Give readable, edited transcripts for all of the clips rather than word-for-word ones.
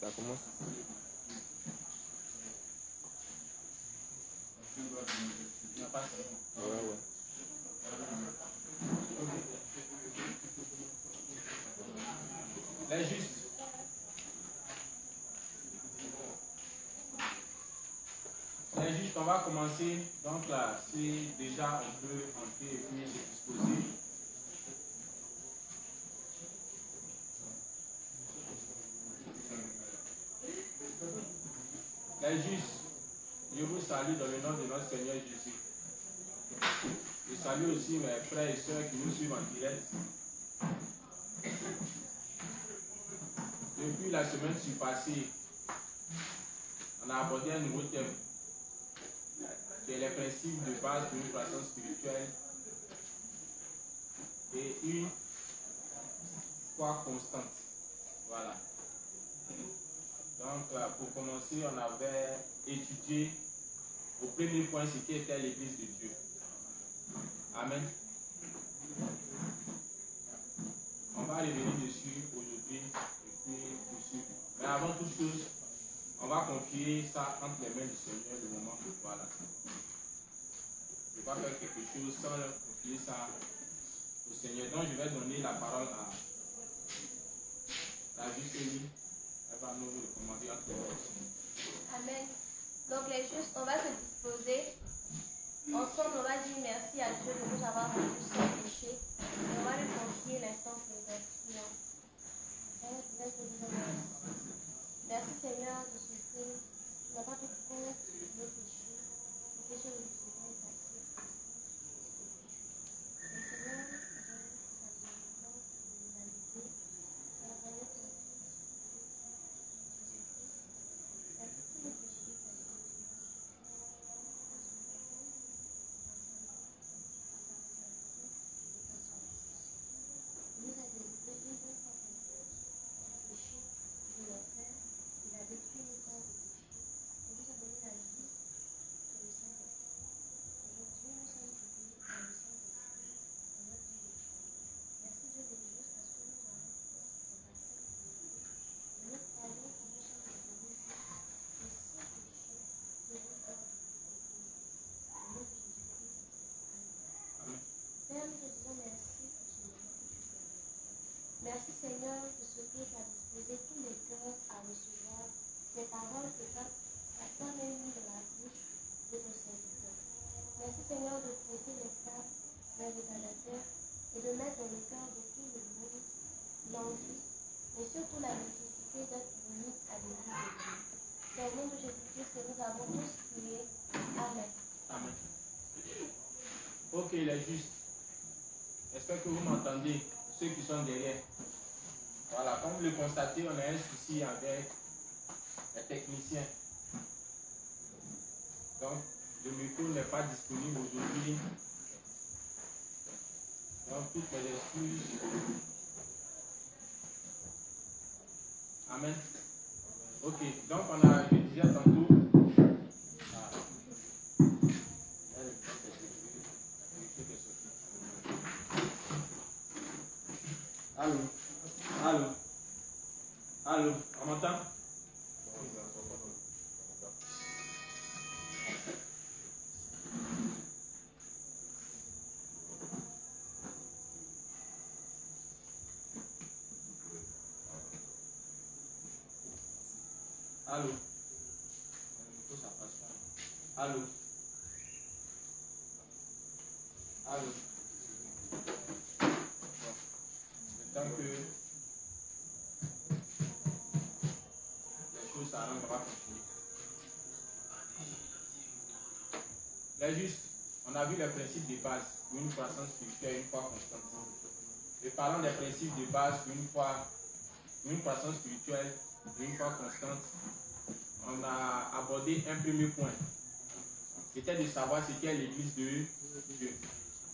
Ça commence. Ouais. Les justes. Les justes, on va commencer. Donc là, si déjà on peut entrer et puis se disposer. Les justes, je vous salue dans le nom de notre Seigneur Jésus. Je salue aussi mes frères et sœurs qui nous suivent en direct. Depuis la semaine passée, on a abordé un nouveau thème, qui est les principes de base d'une croissance spirituelle et une foi constante. Voilà. Donc, pour commencer, on avait étudié au premier point ce qui était l'Église de Dieu. Amen. On va revenir dessus aujourd'hui et puis dessus. Mais avant toute chose, on va confier ça entre les mains du Seigneur le moment que voilà. Je ne vais pas faire quelque chose sans confier ça au Seigneur. Donc, je vais donner la parole à la Justélie. Elle va nous recommander entre les mains du Seigneur. Amen. Donc, les justes, on va se disposer. Ensemble, on va dire merci à Dieu de nous avoir rendus sans péché. Et on va lui confier l'instant présent. Merci Seigneur de ce que tu n'as pas fait compte de nos péchés. Les péchés de nous sont passés. Et Seigneur, merci Seigneur de ce que tu as disposé tous les cœurs à recevoir tes paroles que tu as toi-même mis dans la bouche de ton serviteur. Merci Seigneur de presser les cœurs vers le Canada et de mettre dans le cœur de tout le monde l'envie et surtout la nécessité d'être unis à l'église de Dieu. C'est au nom de Jésus-Christ que nous avons tous prié. Amen. Amen. Ok, les justes. J'espère que vous m'entendez, ceux qui sont derrière. Voilà, comme vous le constatez, on a un souci avec les techniciens. Donc, le micro n'est pas disponible aujourd'hui. Donc, toutes mes excuses. Amen. Ok, donc on a, je disais tantôt. Allô? Allô? Allô? On m'entend? Allô? Ça passe pas. Allô? Allô? Le temps que les choses s'arrangent, on va continuer. Là, juste, on a vu les principes de base pour une croissance spirituelle, une foi constante. Et parlant des principes de base pour une croissance spirituelle, une foi constante, on a abordé un premier point. C'était de savoir ce qu'est l'église de Dieu.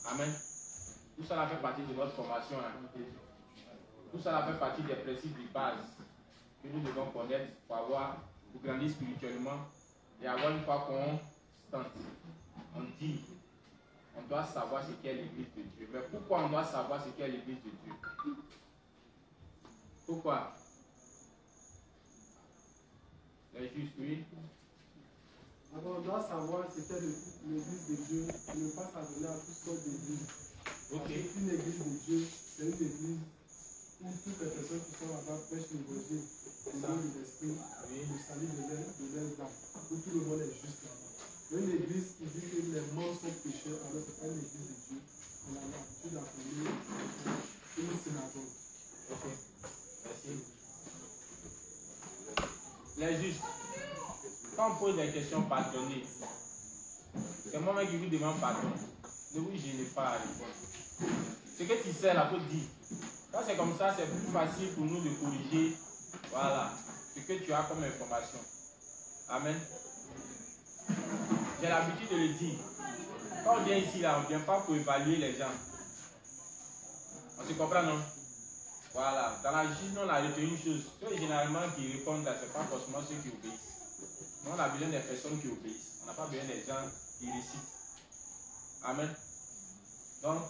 Amen. Tout ça fait partie de notre formation. Hein. Tout ça fait partie des principes de base que nous devons connaître pour grandir spirituellement et avoir une foi constante. On dit, on doit savoir ce qu'est l'église de Dieu. Mais pourquoi on doit savoir ce qu'est l'église de Dieu? Pourquoi? Les justes, oui. Alors, on doit savoir ce qu'est l'église de Dieu et ne pas s'adonner à toutes sortes d'églises. Ok. Une église de Dieu, c'est une église où toutes les personnes qui sont là-bas prêchent l'évangile, le nom de l'esprit, le salut de leurs âmes, où tout le monde est juste là-bas. Une église qui dit que les morts sont pécheurs, alors c'est pas une église de Dieu. On a l'habitude d'appeler une synagogue. Ok. Merci. Les justes. Quand on pose des questions, pardonnez. C'est moi-même qui vous demande pardon. Mais oui, je n'ai pas à répondre. Ce que tu sais, la faute dit. Quand c'est comme ça, c'est plus facile pour nous de corriger. Voilà. Ce que tu as comme information. Amen. J'ai l'habitude de le dire. Quand on vient ici, là, on ne vient pas pour évaluer les gens. On se comprend, non? Voilà. Dans la justice, on a retenu une chose. Ceux généralement qui répondent là, ce n'est pas forcément ceux qui obéissent. Nous, on a besoin des personnes qui obéissent. On n'a pas besoin des gens qui récitent. Amen. Donc,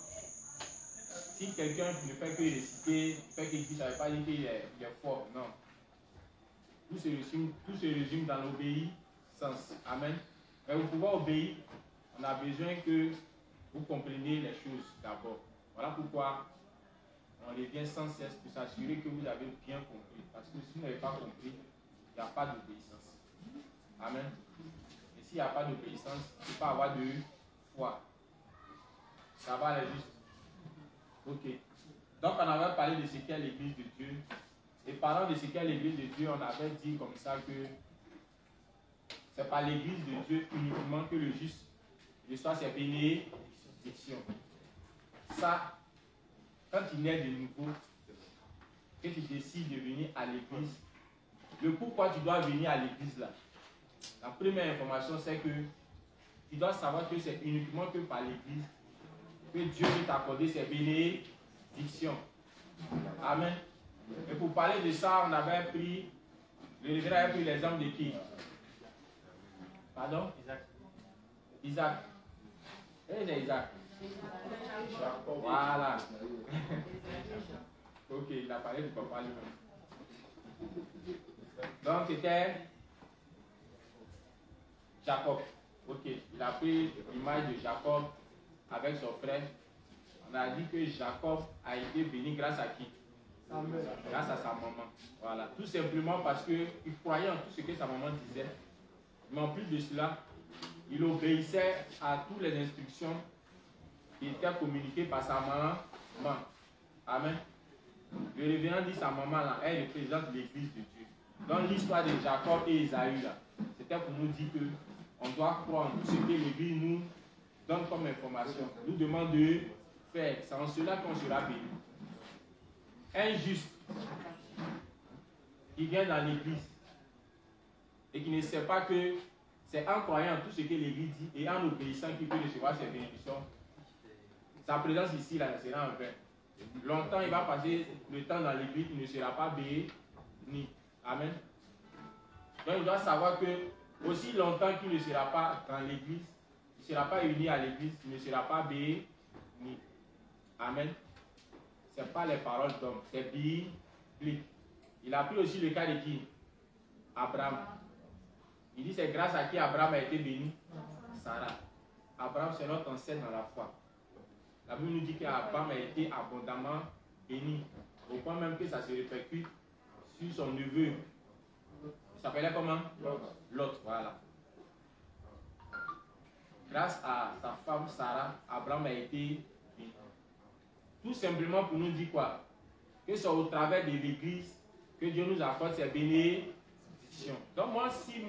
si quelqu'un ne fait que réciter, fait qu'il dit, ça ne veut pas dire qu'il est fort. Non. Tout se résume dans l'obéissance. Amen. Mais pour pouvoir obéir, on a besoin que vous compreniez les choses d'abord. Voilà pourquoi on revient sans cesse pour s'assurer que vous avez bien compris. Parce que si vous n'avez pas compris, il n'y a pas d'obéissance. Amen. Et s'il n'y a pas d'obéissance, il ne peut pas avoir de foi. Ça va aller juste. Ok. Donc on avait parlé de ce qu'est l'église de Dieu. Et parlant de ce qu'est l'église de Dieu, on avait dit comme ça que c'est par l'église de Dieu uniquement que le juste reçoit ses bénédictions. Ça, quand tu nais de nouveau, que tu décides de venir à l'église, le pourquoi tu dois venir à l'église là, la première information c'est que tu dois savoir que c'est uniquement que par l'église que Dieu peut t'accorder ses bénédictions. Amen. Et pour parler de ça, on avait pris, le révérend avait pris l'exemple de qui? Pardon? Isaac. Et c'est Isaac. Voilà. Ok, il a parlé du papa lui-même. Donc c'était Jacob. Ok, il a pris l'image de Jacob avec son frère. On a dit que Jacob a été béni grâce à qui? Grâce à sa maman. Voilà. Tout simplement parce qu'il croyait en tout ce que sa maman disait. Mais en plus de cela, il obéissait à toutes les instructions qui étaient communiquées par sa maman. Amen. Le révérend dit sa maman là, elle représente l'église de Dieu. Dans l'histoire de Jacob et Isaïe là, c'était pour nous dire que on doit croire en tout ce que l'église nous donne comme information, nous demande de faire. C'est en cela qu'on sera béni. Un juste qui vient dans l'église et qui ne sait pas que c'est en croyant en tout ce que l'église dit et en obéissant qu'il peut recevoir ses bénédictions, sa présence ici là sera en vain. Longtemps il va passer le temps dans l'église, il ne sera pas béni. Amen. Donc il doit savoir que aussi longtemps qu'il ne sera pas dans l'église, il ne sera pas uni à l'église, il ne sera pas béni. Amen. Ce n'est pas les paroles d'homme, c'est biblique. Il a pris aussi le cas de qui? Abraham. Il dit c'est grâce à qui Abraham a été béni? Sarah. Abraham c'est notre ancêtre dans la foi. La Bible nous dit qu'Abraham a été abondamment béni, au point même que ça se répercute sur son neveu. Il s'appelait comment? Lot. Voilà. Grâce à sa femme Sarah, Abraham a été béni. Tout simplement pour nous dire quoi? Que c'est au travers de l'église que Dieu nous accorde ses bénédictions. Donc moi, si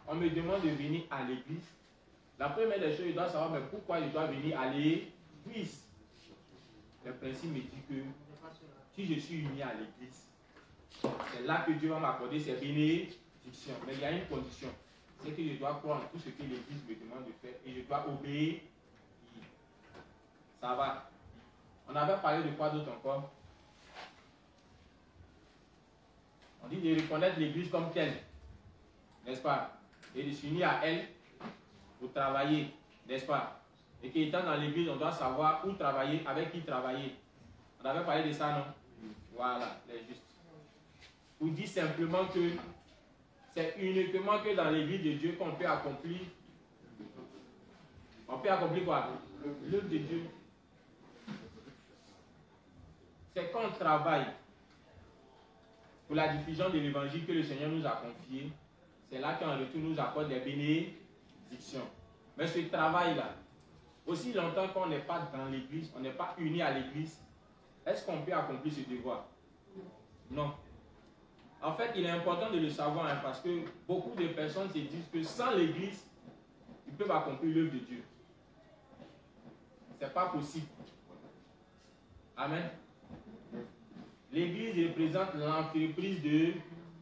on me demande de venir à l'église, la première des choses, je dois savoir mais pourquoi je dois venir à l'église. Le principe me dit que si je suis uni à l'église, c'est là que Dieu va m'accorder ses bénédictions. Mais il y a une condition, c'est que je dois croire en tout ce que l'église me demande de faire et je dois obéir. Ça va. On avait parlé de quoi d'autre encore? On dit de reconnaître l'église comme telle, n'est-ce pas? Et de s'unir à elle pour travailler, n'est-ce pas? Et qu'étant dans l'église, on doit savoir où travailler, avec qui travailler. On avait parlé de ça, non? Voilà, les justes. Pour dire simplement que c'est uniquement que dans l'église de Dieu qu'on peut accomplir. On peut accomplir quoi? L'œuvre de Dieu. C'est quand on travaille pour la diffusion de l'évangile que le Seigneur nous a confié. C'est là qu'en retour nous apporte des bénédictions. Mais ce travail-là, aussi longtemps qu'on n'est pas dans l'église, on n'est pas unis à l'église, est-ce qu'on peut accomplir ce devoir? Non. En fait, il est important de le savoir hein, parce que beaucoup de personnes se disent que sans l'église, ils peuvent accomplir l'œuvre de Dieu. Ce n'est pas possible. Amen. L'église représente l'entreprise de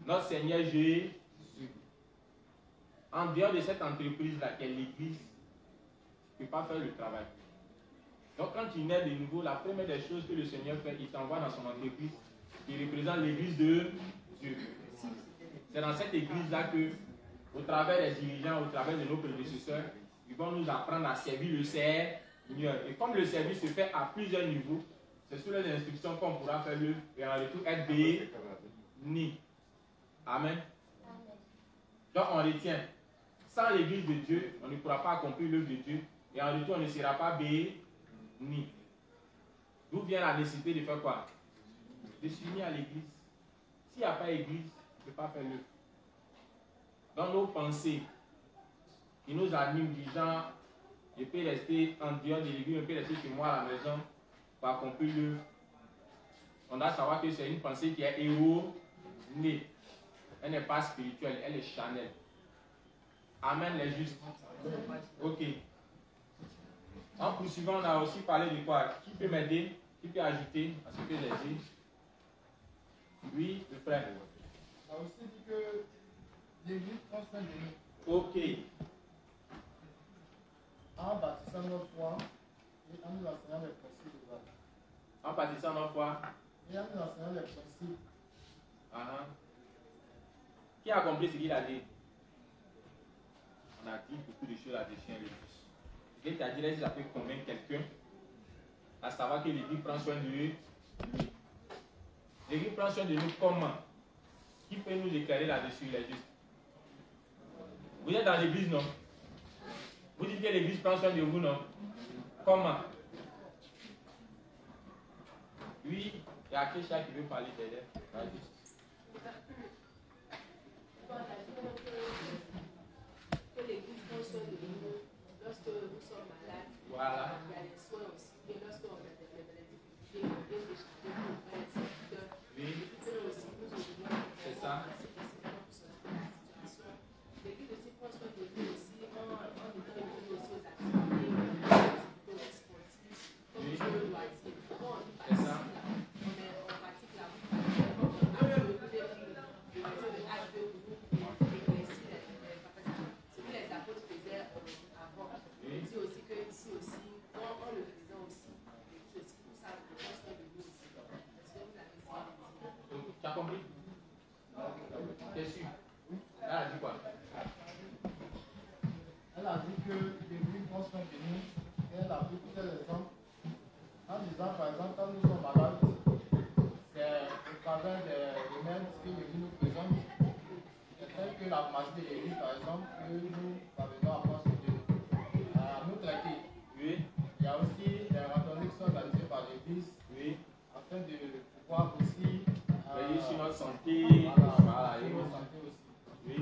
notre Seigneur Jésus. En dehors de cette entreprise-là, qui est l'église, tu ne peux pas faire le travail. Donc, quand tu nais de nouveau, la première des choses que le Seigneur fait, il t'envoie dans son entreprise qui représente l'église de Dieu. C'est dans cette église-là que, au travers des dirigeants, au travers de nos prédécesseurs, ils vont nous apprendre à servir le Seigneur. Et comme le service se fait à plusieurs niveaux, c'est sous les instructions qu'on pourra faire l'œuvre et en retour être béni. Amen. Donc, on retient. Sans l'église de Dieu, on ne pourra pas accomplir l'œuvre de Dieu et en retour, on ne sera pas béni. D'où vient la nécessité de faire quoi? De s'unir à l'église. S'il n'y a pas d'église, on ne peut pas faire l'œuvre. Dans nos pensées, qui nous animent, disant, je peux rester en dehors de l'église, je peux rester chez moi à la maison pour accomplir l'œuvre. On doit savoir que c'est une pensée qui est erronée. Elle n'est pas spirituelle, elle est charnelle. Amen, les justes. Ok. En poursuivant, on a aussi parlé de quoi? Qui peut m'aider? Qui peut ajouter à ce que j'ai dit? Oui, le frère. On a aussi dit que l'église prend soin de nous. Ok. En bâtissant notre foi et en nous enseignant les principes de la vie. En bâtissant notre foi. Et en nous enseignant les principes. Qui a compris ce qu'il a dit? On a dit beaucoup de choses là-dessus. Et ta dit, ça peut convaincre quelqu'un à savoir que l'église prend soin de lui. L'église prend soin de nous comment? Qui peut nous éclairer là-dessus, les justes? Vous êtes dans l'église, non? Vous dites que l'église prend soin de vous, non? Comment? Oui, il y a quelqu'un qui veut parler derrière. Que l'église prend soin de nous lorsque nous sommes malades. Voilà. Il y a les soins aussi. Et lorsqu'on a des difficultés, on vient d'échanger pour faire un secteur. Oui. Et aussi, nous oublions. C'est ça. L'église aussi prend soin de nous aussi en étant unis aussi aux activités sportives, comme jouer au loisir. Bon, C'est ça. on pratique la route. On a le acte de groupe et réussir les capacités. Ce que les apôtres faisaient avant. Oui. On dit aussi que ici aussi, en le faisant aussi, l'église aussi, tout ça, on prend soin de nous aussi. Est-ce que vous avez essayé? Tu as compris? T'es sûr? Elle a dit quoi? Elle a dit que l'église prend soin de nous. Et elle a pris plusieurs exemples. En disant, par exemple, quand nous sommes malades, c'est au travers des mêmes que l'église nous présente. C'est tel que la magie de l'église, par exemple, que nous parvenons à prendre soin de nous. À nous traiter. Oui. Il y a aussi des randonnées qui sont organisées par l'église. Oui. Afin de pouvoir aussi Veiller sur notre santé. voilà, Et sur notre santé aussi. oui.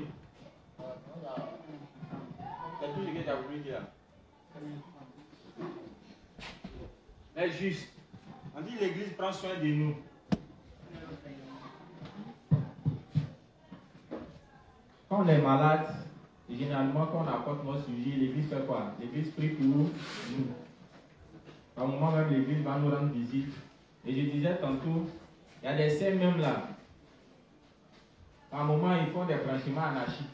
Voilà, donc, il y a- C'est tout ce que tu as voulu dire. Mais juste, on dit l'église prend soin de nous. Quand on est malade, et généralement quand on apporte notre sujet, l'église fait quoi? L'église prie pour nous. Par moment même, l'église va nous rendre visite. Et je disais tantôt, il y a des sœurs même là. Par moment, ils font des franchiments anarchiques.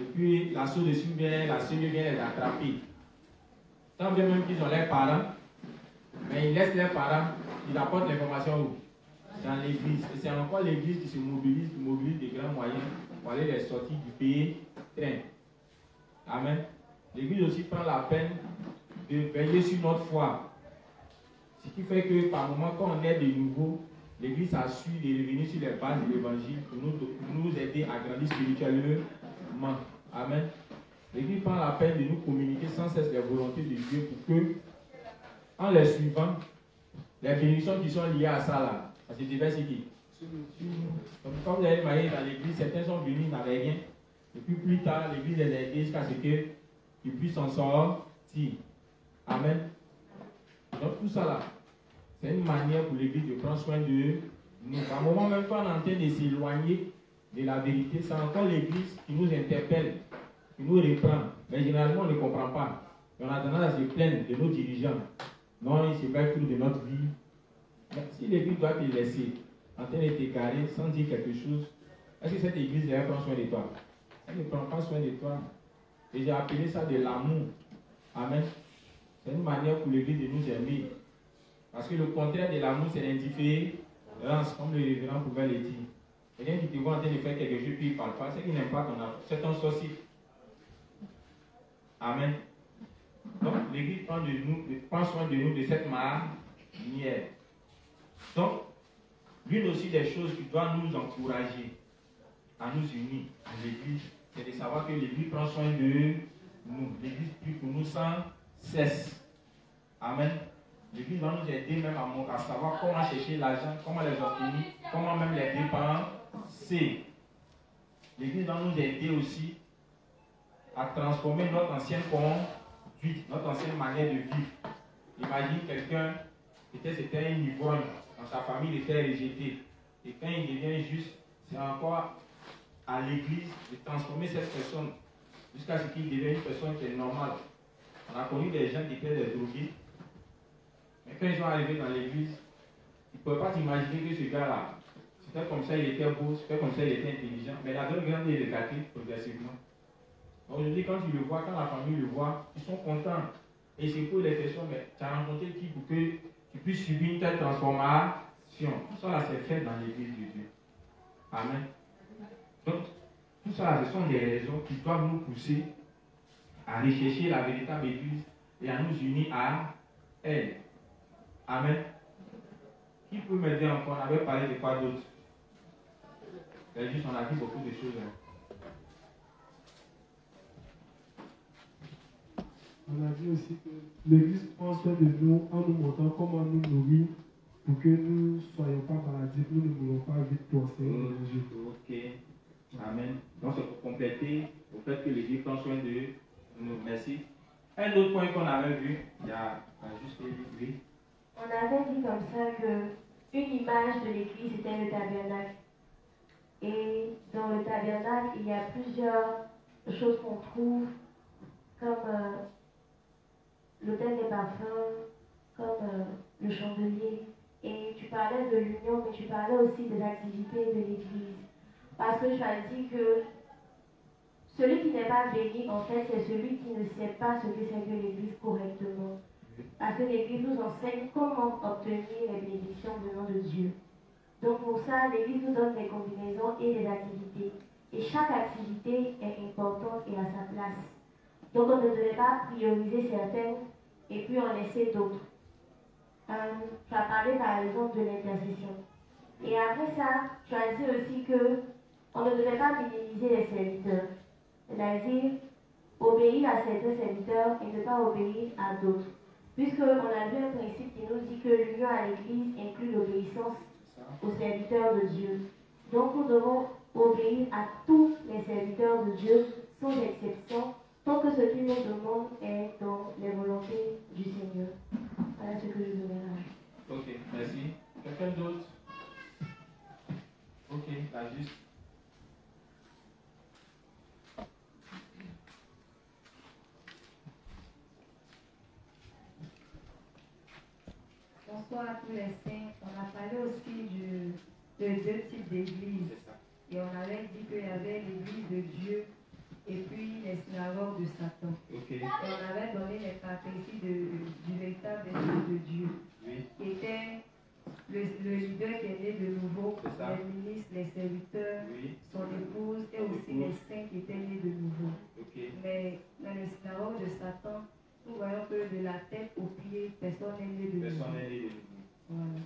Et puis, la sœur dessus vient, la sœur vient les attraper. Tant bien même qu'ils ont leurs parents, mais ils laissent leurs parents, ils apportent l'information où? Dans l'église. Et c'est encore l'église qui se mobilise, des grands moyens pour aller les sortir du pays train. Amen. L'église aussi prend la peine de veiller sur notre foi. Ce qui fait que par moment, quand on est de nouveau, l'Église a su de revenir sur les bases de l'Évangile pour nous aider à grandir spirituellement. Amen. L'Église prend la peine de nous communiquer sans cesse les volontés de Dieu pour que, en les suivant, les bénédictions qui sont liées à ça là, ça se déverse qui. Donc, quand vous allez marier dans l'église, certains sont venus, ils n'avaient rien. Et puis plus tard, l'église les a aidés jusqu'à ce qu'ils puissent s'en sortir. Amen. Donc tout ça là, c'est une manière pour l'église de prendre soin de nous. À un moment même quand on est en train de s'éloigner de la vérité, c'est encore l'église qui nous interpelle, qui nous reprend. Mais généralement, on ne comprend pas. Et on a tendance à se plaindre de nos dirigeants. Non, ils se mettent tout de notre vie. Mais si l'église doit te laisser en train de t'égarer sans dire quelque chose, est-ce que cette église elle prend soin de toi? Elle ne prend pas soin de toi. Et j'ai appelé ça de l'amour. Amen. C'est une manière pour l'église de nous aimer. Parce que le contraire de l'amour, c'est l'indifférence, comme le révérend pouvait le dire. Quelqu'un qui te voit en train de faire quelque chose, puis il ne parle pas, c'est qu'il n'aime pas ton affaire. C'est ton sorcier. Amen. Donc, l'église prend soin de nous de cette manière. Donc, l'une aussi des choses qui doit nous encourager à nous unir à l'église, c'est de savoir que l'église prend soin de nous. L'église prie pour nous sans cesse. Amen. L'église va nous aider même à savoir comment chercher l'argent, comment les obtenir, comment même les dépenser. L'église va nous aider aussi à transformer notre ancienne conduite, notre ancienne manière de vivre. Imagine quelqu'un, peut-être c'était un ivrogne, dans sa famille il était rejeté. Et quand il devient juste, c'est encore à l'église de transformer cette personne jusqu'à ce qu'il devienne une personne qui est normale. On a connu des gens qui étaient des drogués. Mais quand ils sont arrivés dans l'église, ils ne pouvaient pas t'imaginer que ce gars-là, c'était comme ça, il était beau, c'était comme ça, il était intelligent. Mais la donne grande est éclatée progressivement. Aujourd'hui, quand tu le vois, quand la famille le voit, ils sont contents. Et c'est pour les questions, mais tu as rencontré qui pour que tu puisses subir une telle transformation? Tout ça, là, c'est fait dans l'église de Dieu. Amen. Donc, tout ça, là, ce sont des raisons qui doivent nous pousser à rechercher la véritable église et à nous unir à elle. Amen. Qui peut m'aider encore? On avait parlé de quoi d'autre? C'est juste, on a dit beaucoup de choses. Hein. On a dit aussi que l'Église prend soin de nous en nous montrant comment nous nourrir pour que nous ne soyons pas maladifs, nous ne voulons pas vite penser au Jésus. Ok. Amen. Donc c'est pour compléter au fait que l'Église prend soin de nous. Merci. Un autre point qu'on avait vu, il y a juste lui. On avait dit comme ça que une image de l'Église était le tabernacle. Et dans le tabernacle, il y a plusieurs choses qu'on trouve, comme l'autel des parfums, comme le chandelier. Et tu parlais de l'union, mais tu parlais aussi des activités de l'Église. Parce que tu as dit que celui qui n'est pas béni, en fait, c'est celui qui ne sait pas ce que c'est que l'Église correctement. Parce que l'Église nous enseigne comment obtenir les bénédictions venant de Dieu. Donc pour ça, l'Église nous donne des combinaisons et des activités. Et chaque activité est importante et à sa place. Donc on ne devait pas prioriser certaines et puis en laisser d'autres. Tu as parlé par exemple de l'intercession. Et après ça, tu as dit aussi que on ne devait pas minimiser les serviteurs. C'est-à-dire obéir à certains serviteurs et ne pas obéir à d'autres. Puisqu'on a vu un principe qui nous dit que l'union à l'Église inclut l'obéissance aux serviteurs de Dieu. Donc nous devons obéir à tous les serviteurs de Dieu, sans exception, tant que ce qu'ils nous demandent est dans les volontés du Seigneur. Voilà ce que je voulais rajouter. Ok, merci. Quelqu'un d'autre? Ok, la juste. Bonsoir à tous les saints. On a parlé aussi de deux types d'églises. Et on avait dit qu'il y avait l'église de Dieu et puis les synagogues de Satan. Okay. Et on avait donné les caractéristiques du véritable église de Dieu. Oui. Qui était le leader qui est né de nouveau, les ministres, les serviteurs, oui. Son épouse et aussi les saints qui étaient nés de nouveau. Okay. Mais dans le synagogue de Satan, nous voyons que de la tête aux pieds, personne n'est né de nouveau. Personne n'est né de nouveau. Voilà.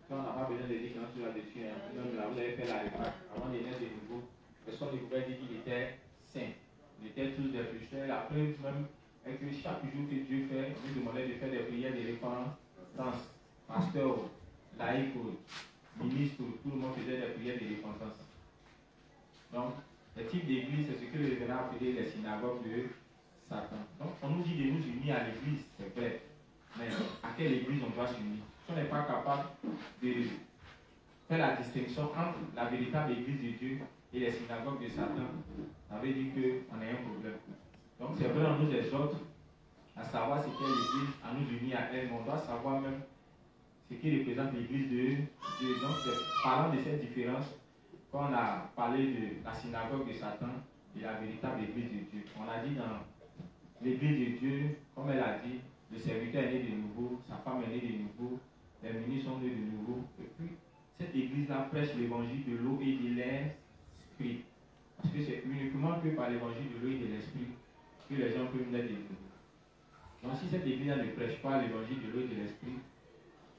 Ça, on n'a pas besoin de séance là-dessus. Même là, vous avez fait la remarque. Avant de naître de nouveau, personne ne pouvait dire qu'il était saint. Ils étaient tous des pécheurs. La preuve même est que chaque jour que Dieu fait, nous demandait de faire des prières de repentance. Pasteur, laïc, ministre, tout le monde faisait des prières de repentance. Donc, le type d'église, c'est ce que le révérend appelait les synagogues de Satan. Donc, on nous dit de nous unir à l'église, c'est vrai. Mais à quelle église on doit s'unir? Si on n'est pas capable de faire la distinction entre la véritable église de Dieu et les synagogues de Satan, ça veut dire qu'on a un problème. Donc, c'est vrai, on nous exhorte à savoir ce qu'est l'église, à nous unir à elle, mais on doit savoir même ce qui représente l'église de Dieu. Donc, parlant de cette différence, quand on a parlé de la synagogue de Satan et la véritable église de Dieu, on a dit dans l'église de Dieu, comme elle a dit, le serviteur est né de nouveau, sa femme est née de nouveau, les ministres sont nés de nouveau. Et puis, cette église-là prêche l'évangile de l'eau et de l'esprit. Parce que c'est uniquement que par l'évangile de l'eau et de l'esprit que les gens peuvent naître de nouveau. Donc, si cette église-là ne prêche pas l'évangile de l'eau et de l'esprit,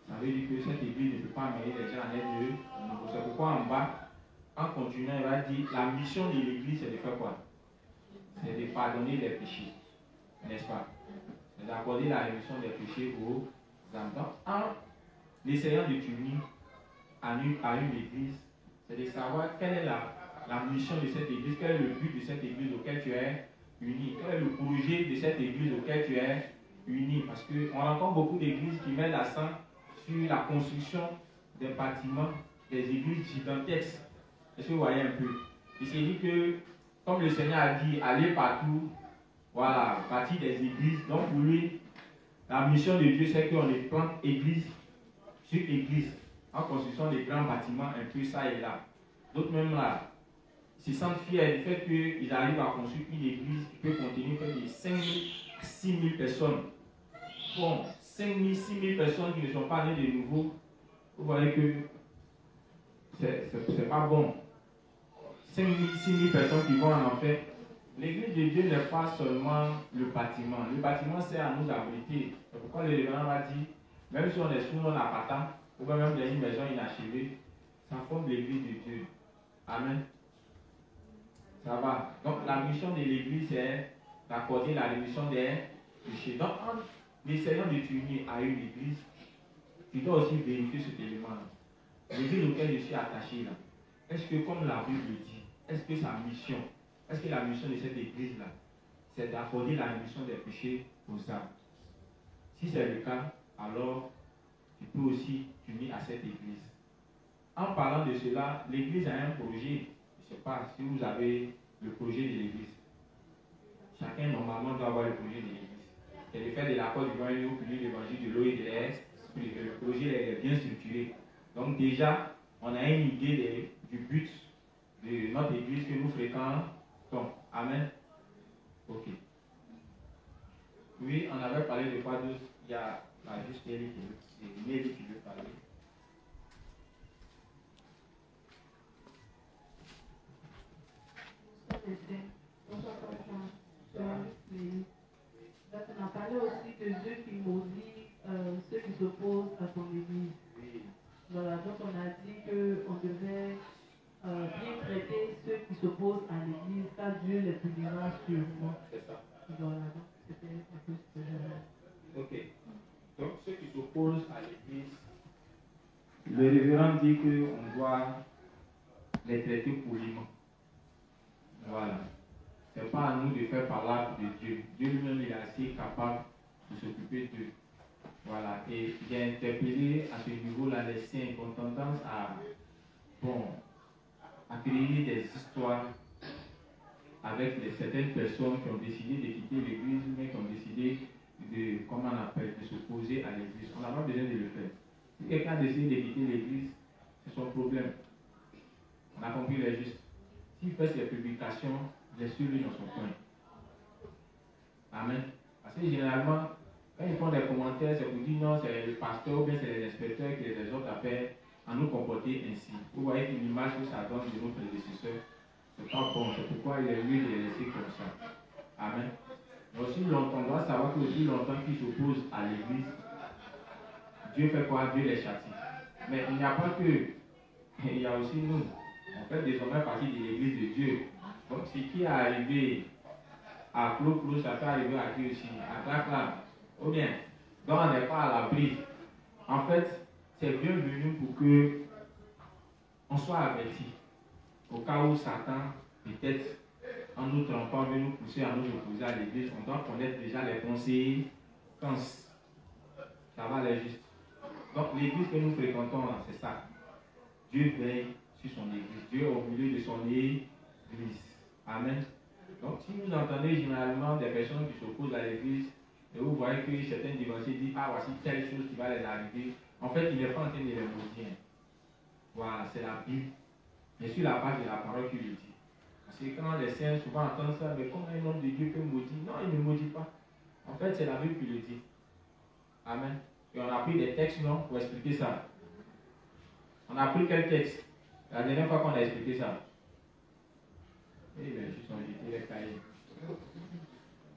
ça veut dire que cette église ne peut pas amener les gens à naître de nouveau. C'est pourquoi en bas, en continuant, il va dire la mission de l'église, c'est de faire quoi? C'est de pardonner les péchés. N'est-ce pas? C'est d'accorder la rémission des péchés aux âmes. Donc, en essayant de t'unir à une église, c'est de savoir quelle est la mission de cette église, quel est le but de cette église auquel tu es uni, quel est le projet de cette église auquel tu es uni. Parce qu'on rencontre beaucoup d'églises qui mettent l'accent sur la construction des bâtiments, des églises gigantesques. Est-ce que vous voyez un peu? Il s'est dit que, comme le Seigneur a dit, allez partout, voilà, bâtir des églises. Donc pour lui, la mission de Dieu, c'est qu'on les plante église sur église, en construisant des grands bâtiments un peu ça et là. D'autres même là, se sentent fiers du fait qu'ils arrivent à construire une église qui peut contenir près de 5 000 à 6 000 personnes. Bon, 5 000, 6 000 personnes qui ne sont pas nées de nouveau, vous voyez que c'est pas bon. 5 000, 6 000 personnes qui vont en enfer. L'église de Dieu n'est pas seulement le bâtiment. Le bâtiment sert à nous abriter. C'est pourquoi le révérend va dire, même si on est sous un appartement, ou même dans une maison inachevée, ça forme l'église de Dieu. Amen. Ça va. Donc la mission de l'église est d'accorder la rémission des péchés. Donc en essayant de t'unir à une église, tu dois aussi vérifier cet élément-là. L'église auquel je suis attaché là, est-ce que comme la Bible dit, est-ce que sa mission, est-ce que la mission de cette église-là, c'est d'accorder la rémission des péchés aux âmes? Si c'est le cas, alors tu peux aussi t'unir à cette église. En parlant de cela, l'église a un projet. Je ne sais pas si vous avez le projet de l'église. Chacun normalement doit avoir le projet de l'église. C'est de faire de l'accord du vin et publier l'évangile de l'eau et de l'esprit. Le projet est bien structuré. Donc déjà, on a une idée du but de notre église que nous fréquentons. Amen. Ok. Oui, on avait parlé de quoi d'autre? Il y a juste Nelly qui veut parler. Donc, on a parlé aussi de Dieu qui maudit ceux qui s'opposent à ton église. Oui. Voilà, donc on a dit qu'on devait bien traiter ceux qui s'opposent à l'église, car Dieu les punira sûrement. C'est ça. Voilà, donc c'était un peu ce que j'avais. Ok. Donc ceux qui s'opposent à l'église, le révérend dit qu'on doit les traiter poliment. Voilà. Ce n'est pas à nous de faire parler de Dieu. Dieu lui-même est assez capable de s'occuper d'eux. Voilà. Et j'ai interpellé à ce niveau-là les saints qui ont tendance à créer des histoires avec certaines personnes qui ont décidé de quitter l'église, mais qui ont décidé de s'opposer à l'église. On n'a pas besoin de le faire. Si quelqu'un a décidé de quitter l'église, c'est son problème. On a compris les justes. S'il fait ses publications, laissez-le dans son coin. Amen. Parce que généralement, quand ils font des commentaires, c'est pour dire non, c'est le pasteur ou bien c'est les inspecteurs qui les exhortent à faire, à nous comporter ainsi. Vous voyez que l'image que ça donne de nos prédécesseurs, c'est pas bon. C'est pourquoi il est mieux de les laisser comme ça. Amen. Mais aussi longtemps, on doit savoir que aussi longtemps qu'ils s'opposent à l'église, Dieu fait quoi? Dieu les châtie. Mais il n'y a pas que il y a aussi nous. On fait désormais partie de l'église de Dieu. Donc, ce qui est arrivé à Clo-Clo, ça peut arriver à qui aussi, à Clac-Clac. Ou bien, donc on n'est pas à l'abri. En fait, c'est bienvenu pour que on soit averti. Au cas où Satan, peut-être, en nous trompant, veut nous pousser à nous opposer à l'église, on doit connaître déjà les conséquences. Ça va aller juste. Donc, l'église que nous fréquentons, c'est ça. Dieu veille sur son église. Dieu est au milieu de son église. Amen. Donc, si vous entendez généralement des personnes qui s'opposent à l'église, et vous voyez que certains dévanciers disent, ah, voici telle chose qui va les arriver, en fait, il n'est pas en train de les maudire. Voilà, c'est la Bible. Mais sur la page de la parole qui le dit. Parce que quand les saints souvent entendent ça, mais comment un homme de Dieu peut maudire? Non, il ne maudit pas. En fait, c'est la Bible qui le dit. Amen. Et on a pris des textes, non, pour expliquer ça. On a pris quel texte? La dernière fois qu'on a expliqué ça. Eh bien, je suis jeté les cahiers.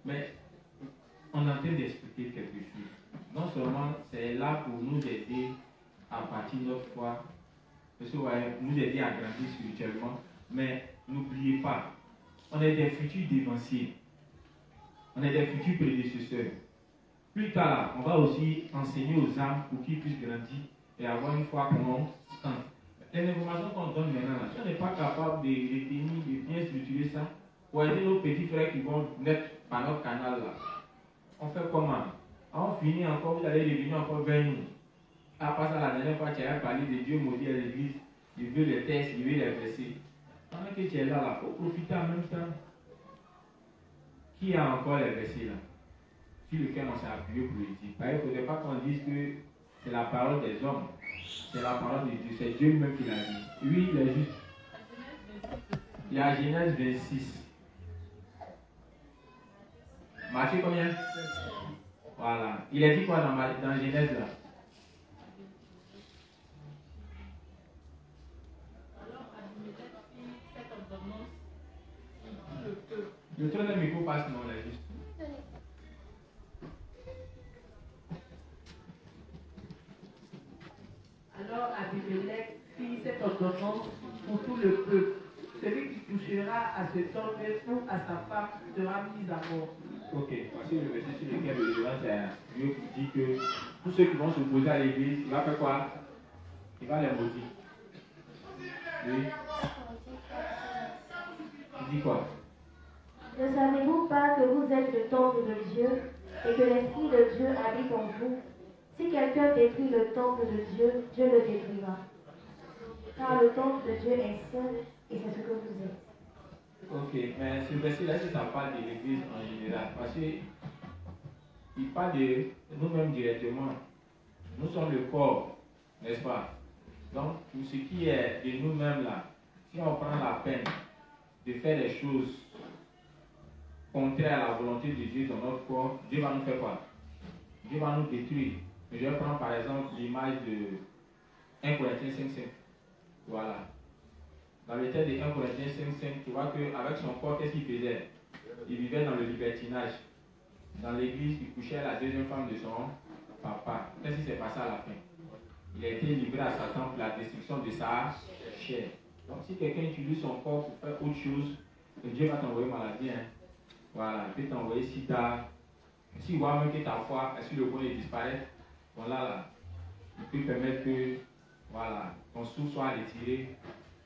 Mais on est en train d'expliquer quelque chose. Non seulement c'est là pour nous aider à partir de notre foi, parce que nous aider à grandir spirituellement, mais n'oubliez pas, on est des futurs dévanciers. On est des futurs prédécesseurs. Plus tard, on va aussi enseigner aux âmes pour qu'ils puissent grandir et avoir une foi constante. Les informations qu'on donne maintenant, si on n'est pas capable de retenir, de bien structurer ça, pour aider nos petits frères qui vont naître par notre canal là, on fait comment? On finit encore, vous allez revenir encore vers nous. Après ça, la dernière fois, tu as parlé de Dieu maudit à l'église, il veut les textes, il veut les versets. Pendant que tu es là, il faut profiter en même temps. Qui a encore les versets là? Sur lequel on s'est appuyé pour le dire. Il ne faudrait pas qu'on dise que c'est la parole des hommes. C'est la parole de Dieu. C'est Dieu même qui l'a dit. Oui, il est juste. Il y a Genèse 26. Matthieu combien? Voilà. Il a dit quoi dans Genèse là? Le troisième micro passe, non, là, juste. Alors Abimelech fit cette ordonnance pour tout le peuple. Celui qui touchera à ce homme ou à sa femme sera mis à mort. Ok, parce que le verset sur lequel le devant, c'est Dieu qui dit que tous ceux qui vont s'opposer à l'église, il va faire quoi? Il va les maudire. Oui. Il dit quoi? Ne savez-vous pas que vous êtes le temple de Dieu et que l'Esprit de Dieu habite en vous? Si quelqu'un détruit le temple de Dieu, Dieu le détruira. Car le temple de Dieu est saint et c'est ce que vous êtes. Ok, mais ce verset-là, si ça parle de l'église en général, parce qu'il parle de nous-mêmes directement. Nous sommes le corps, n'est-ce pas? Donc, pour ce qui est de nous-mêmes là, si on prend la peine de faire des choses contraires à la volonté de Dieu dans notre corps, Dieu va nous faire quoi? Dieu va nous détruire. Je vais prendre par exemple l'image de 1 Corinthiens 5.5. Voilà. Dans le texte de 1 Corinthiens 5.5, tu vois qu'avec son corps, qu'est-ce qu'il faisait? Il vivait dans le libertinage. Dans l'église, il couchait à la deuxième femme de son papa. Qu'est-ce qui s'est passé à la fin? Il a été livré à Satan pour la destruction de sa chair. Donc si quelqu'un utilise son corps pour faire autre chose, Dieu va t'envoyer maladie. Hein? Voilà, il peut t'envoyer sida. S'il voit même que ta foi est sur le point de disparaître, voilà, là, il peut permettre que voilà, ton souffle soit retiré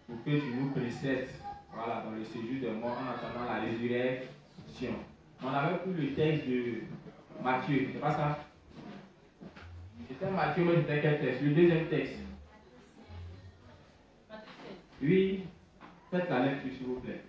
pour que tu nous précèdes voilà, dans le séjour des morts en attendant la résurrection. On avait pris le texte de Matthieu, c'est pas ça? C'était Matthieu, mais c'était quel texte? Le deuxième texte. Oui, faites la lecture s'il vous plaît.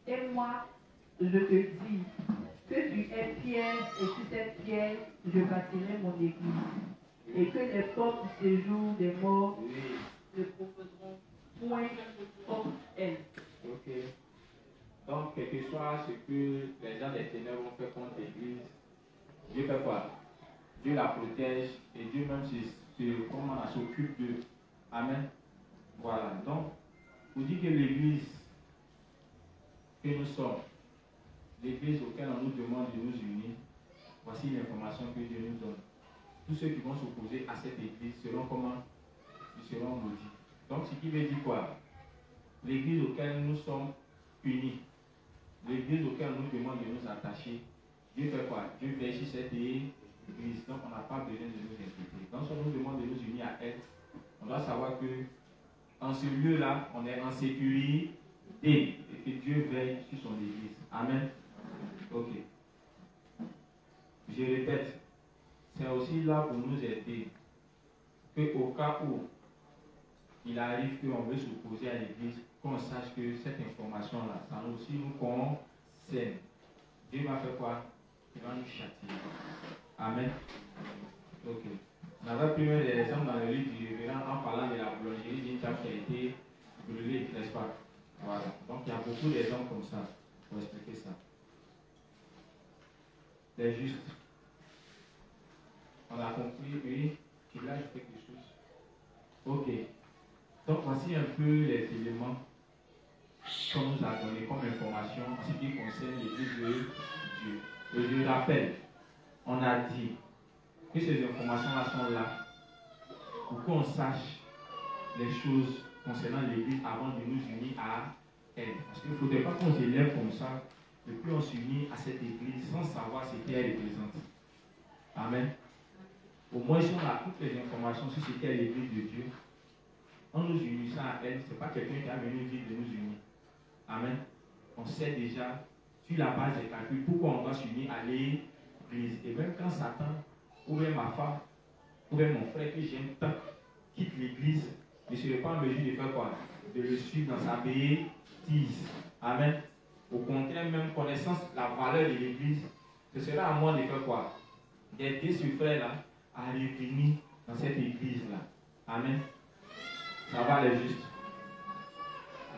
Et moi, je te dis que tu es pierre et sur cette pierre, je bâtirai mon église. Et que les portes du séjour des morts ne proposeront point contre elle. Ok. Donc, quel que soit ce que les gens des ténèbres ont fait contre l'église, Dieu fait quoi? Dieu la protège et Dieu même comment on s'occupe d'eux. Amen. Voilà. Donc, vous dites que l'église que nous sommes, l'église auquel on nous demande de nous unir, voici l'information que Dieu nous donne. Tous ceux qui vont s'opposer à cette église seront comment? Ils seront maudits. Donc, ce qui veut dire quoi? L'église auquel nous sommes unis, l'église auquel on nous demande de nous attacher, Dieu fait quoi? Dieu veille sur cette église. Donc, on n'a pas besoin de nous inquiéter. Donc, si on nous demande de nous unir à elle, on doit savoir que en ce lieu-là, on est en sécurité et que Dieu veille sur son église. Amen. Ok. Je répète, c'est aussi là pour nous aider qu'au cas où il arrive qu'on veut s'opposer à l'église, qu'on sache que cette information-là, ça aussi nous concerne. Dieu va faire quoi? Il va nous châtier. Amen. Ok. On avait pris un des exemples dans le livre du révérend en parlant de la boulangerie d'une table qui a été brûlée, n'est-ce pas? Voilà. Donc il y a beaucoup d'exemples comme ça pour expliquer ça. C'est juste. On a compris, oui, qu'il a fait quelque chose. Ok. Donc voici un peu les éléments qu'on nous a donnés comme information en ce qui concerne l'église de Dieu. Et je rappelle, on a dit que ces informations-là sont là pour qu'on sache les choses concernant l'église avant de nous unir à elle. Parce qu'il ne faudrait pas qu'on s'élève comme ça et puis on s'unit à cette église sans savoir ce qu'elle représente. Amen. Au moins, si on a toutes les informations sur ce qu'est l'église de Dieu, en nous unissant à elle, ce n'est pas quelqu'un qui a venu dire de nous unir. Amen. On sait déjà, sur la base des calculs, pourquoi on doit s'unir à l'église. Et même quand Satan, ou bien ma femme, ou bien mon frère que j'aime tant, quitte l'église, je ne serai pas en mesure de faire quoi? De le suivre dans sa bêtise. Amen. Au contraire, même connaissance la valeur de l'église, ce sera à moi de faire quoi? D'aider ce frère-là à revenir dans cette église-là. Amen. Ça va aller juste.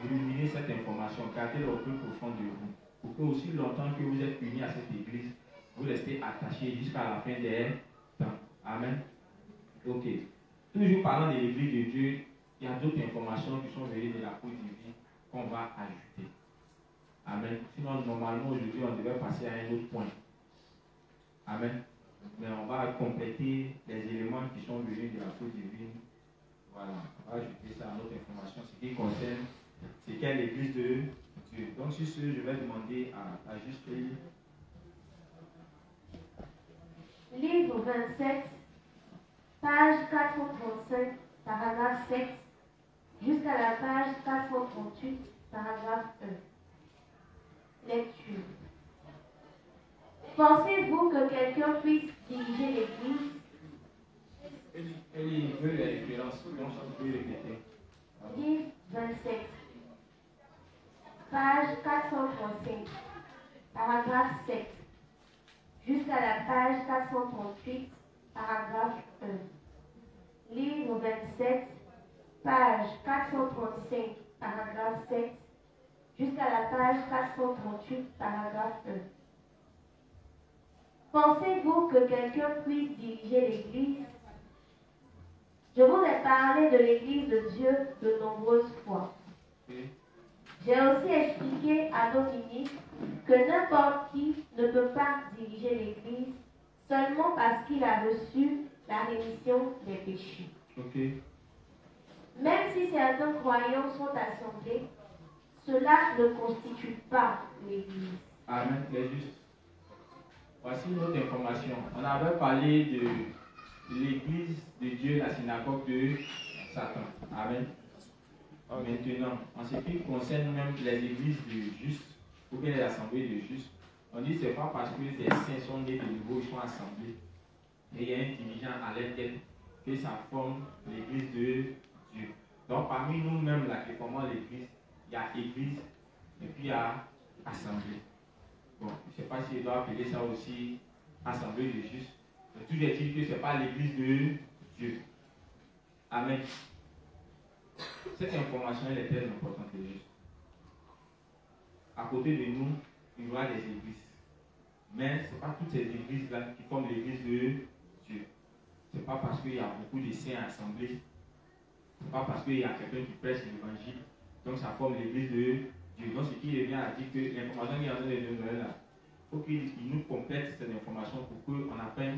Ruminez cette information, gardez-la au plus profond de vous. Pour que aussi longtemps que vous êtes unis à cette église, vous restez attachés jusqu'à la fin des temps. Amen. Ok. Toujours parlant de l'église de Dieu, il y a d'autres informations qui sont venues de la cause divine qu'on va ajouter. Amen. Sinon, normalement, aujourd'hui, on devait passer à un autre point. Amen. Mais on va compléter les éléments qui sont venus de la cause divine. Voilà. On va ajouter ça à notre information, ce qui concerne ce qu'est l'église de Dieu. Donc, sur ce, je vais demander à juste Livre 27, page 435, paragraphe 7, jusqu'à la page 438, paragraphe 1. Lecture. Pensez-vous que quelqu'un puisse diriger l'église? Elle veut les références, donc on peut répéter. Livre 27, page 435, paragraphe 7, jusqu'à la page 438, paragraphe 1. Livre 27, page 435, paragraphe 7, jusqu'à la page 438, paragraphe 1. Pensez-vous que quelqu'un puisse diriger l'Église? Je vous ai parlé de l'Église de Dieu de nombreuses fois. J'ai aussi expliqué à nos ministres que n'importe qui ne peut pas diriger l'Église seulement parce qu'il a reçu la rémission des péchés. Même si certains croyants sont assemblés, cela ne constitue pas l'Église. Amen, c'est juste. Voici une autre information. On avait parlé de l'église de Dieu, la synagogue de Satan. Amen. Maintenant, en ce qui concerne même les églises de justes, ou bien les assemblées de justes, on dit que ce n'est pas parce que les saints sont nés de nouveau, ils sont assemblés, et il y a un dirigeant à leur tête, que ça forme l'église de Dieu. Donc parmi nous-mêmes, là, qui formons l'église, il y a église, et puis il y a assemblée. Bon, je ne sais pas si je dois appeler ça aussi assemblée de justes. Mais tout est dit que ce n'est pas l'église de Dieu. Amen. Cette information elle est très importante et juste. À côté de nous, il y aura des églises. Mais ce n'est pas toutes ces églises-là qui forment l'église de Dieu. Ce n'est pas parce qu'il y a beaucoup de saints assemblés. Ce n'est pas parce qu'il y a quelqu'un qui prêche l'évangile. Donc ça forme l'église de Dieu. Donc ce qui revient à dire que l'information qui est en train de donner là, il faut qu'il nous complète cette information pour qu'on apprenne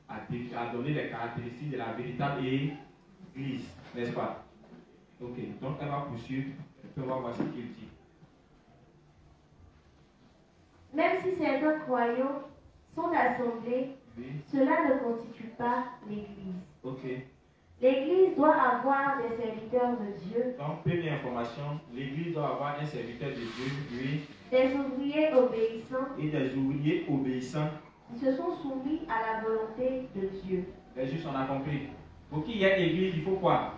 à donner les caractéristiques de la véritable église. N'est-ce pas? Ok, donc elle va poursuivre. On peut voir ce qu'il dit. Même si certains croyants sont assemblés, Oui. cela ne constitue pas l'Église. Ok. L'Église doit avoir des serviteurs de Dieu, Donc, première information, l'Église doit avoir un serviteur de Dieu, oui, des ouvriers obéissants et des ouvriers obéissants. qui se sont soumis à la volonté de Dieu. Les justes, on a compris. Pour qu'il y ait Église, il faut quoi?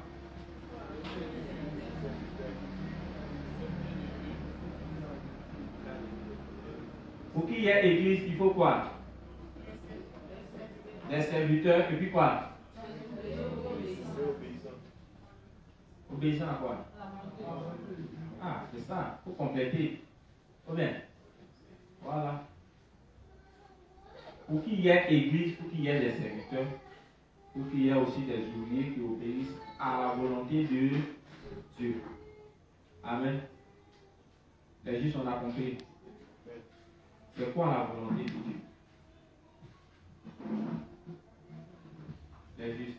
Pour qu'il y ait Église, il faut quoi? Des serviteurs, et puis quoi? Obéissant à quoi? Ah, c'est ça, il faut compléter. Faut bien. Voilà. Pour qu'il y ait Église, pour qu'il y ait des serviteurs, pour qu'il y ait aussi des ouvriers qui obéissent à la volonté de Dieu. Amen. Les justes, on a compris. C'est quoi la volonté de Dieu? Les justes.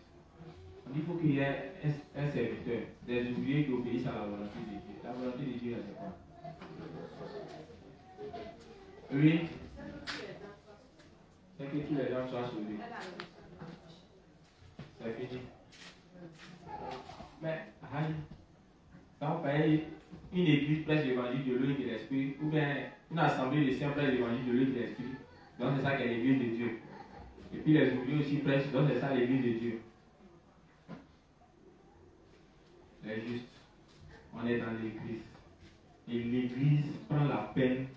Il faut qu'il y ait un serviteur, des ouvriers qui obéissent à la volonté de Dieu. La volonté de Dieu, c'est quoi? Oui. C'est que tous les gens soient sauvés. C'est fini. Mais, quand on paye une église prêche l'évangile de l'eau et de l'esprit, ou bien une assemblée de saints prêche l'évangile de l'eau et de l'esprit, donc c'est ça qu'est l'église de Dieu. Et puis les ouvriers aussi prêchent, donc c'est ça l'église de Dieu. Les justes, on est dans l'église. Et l'église prend la peine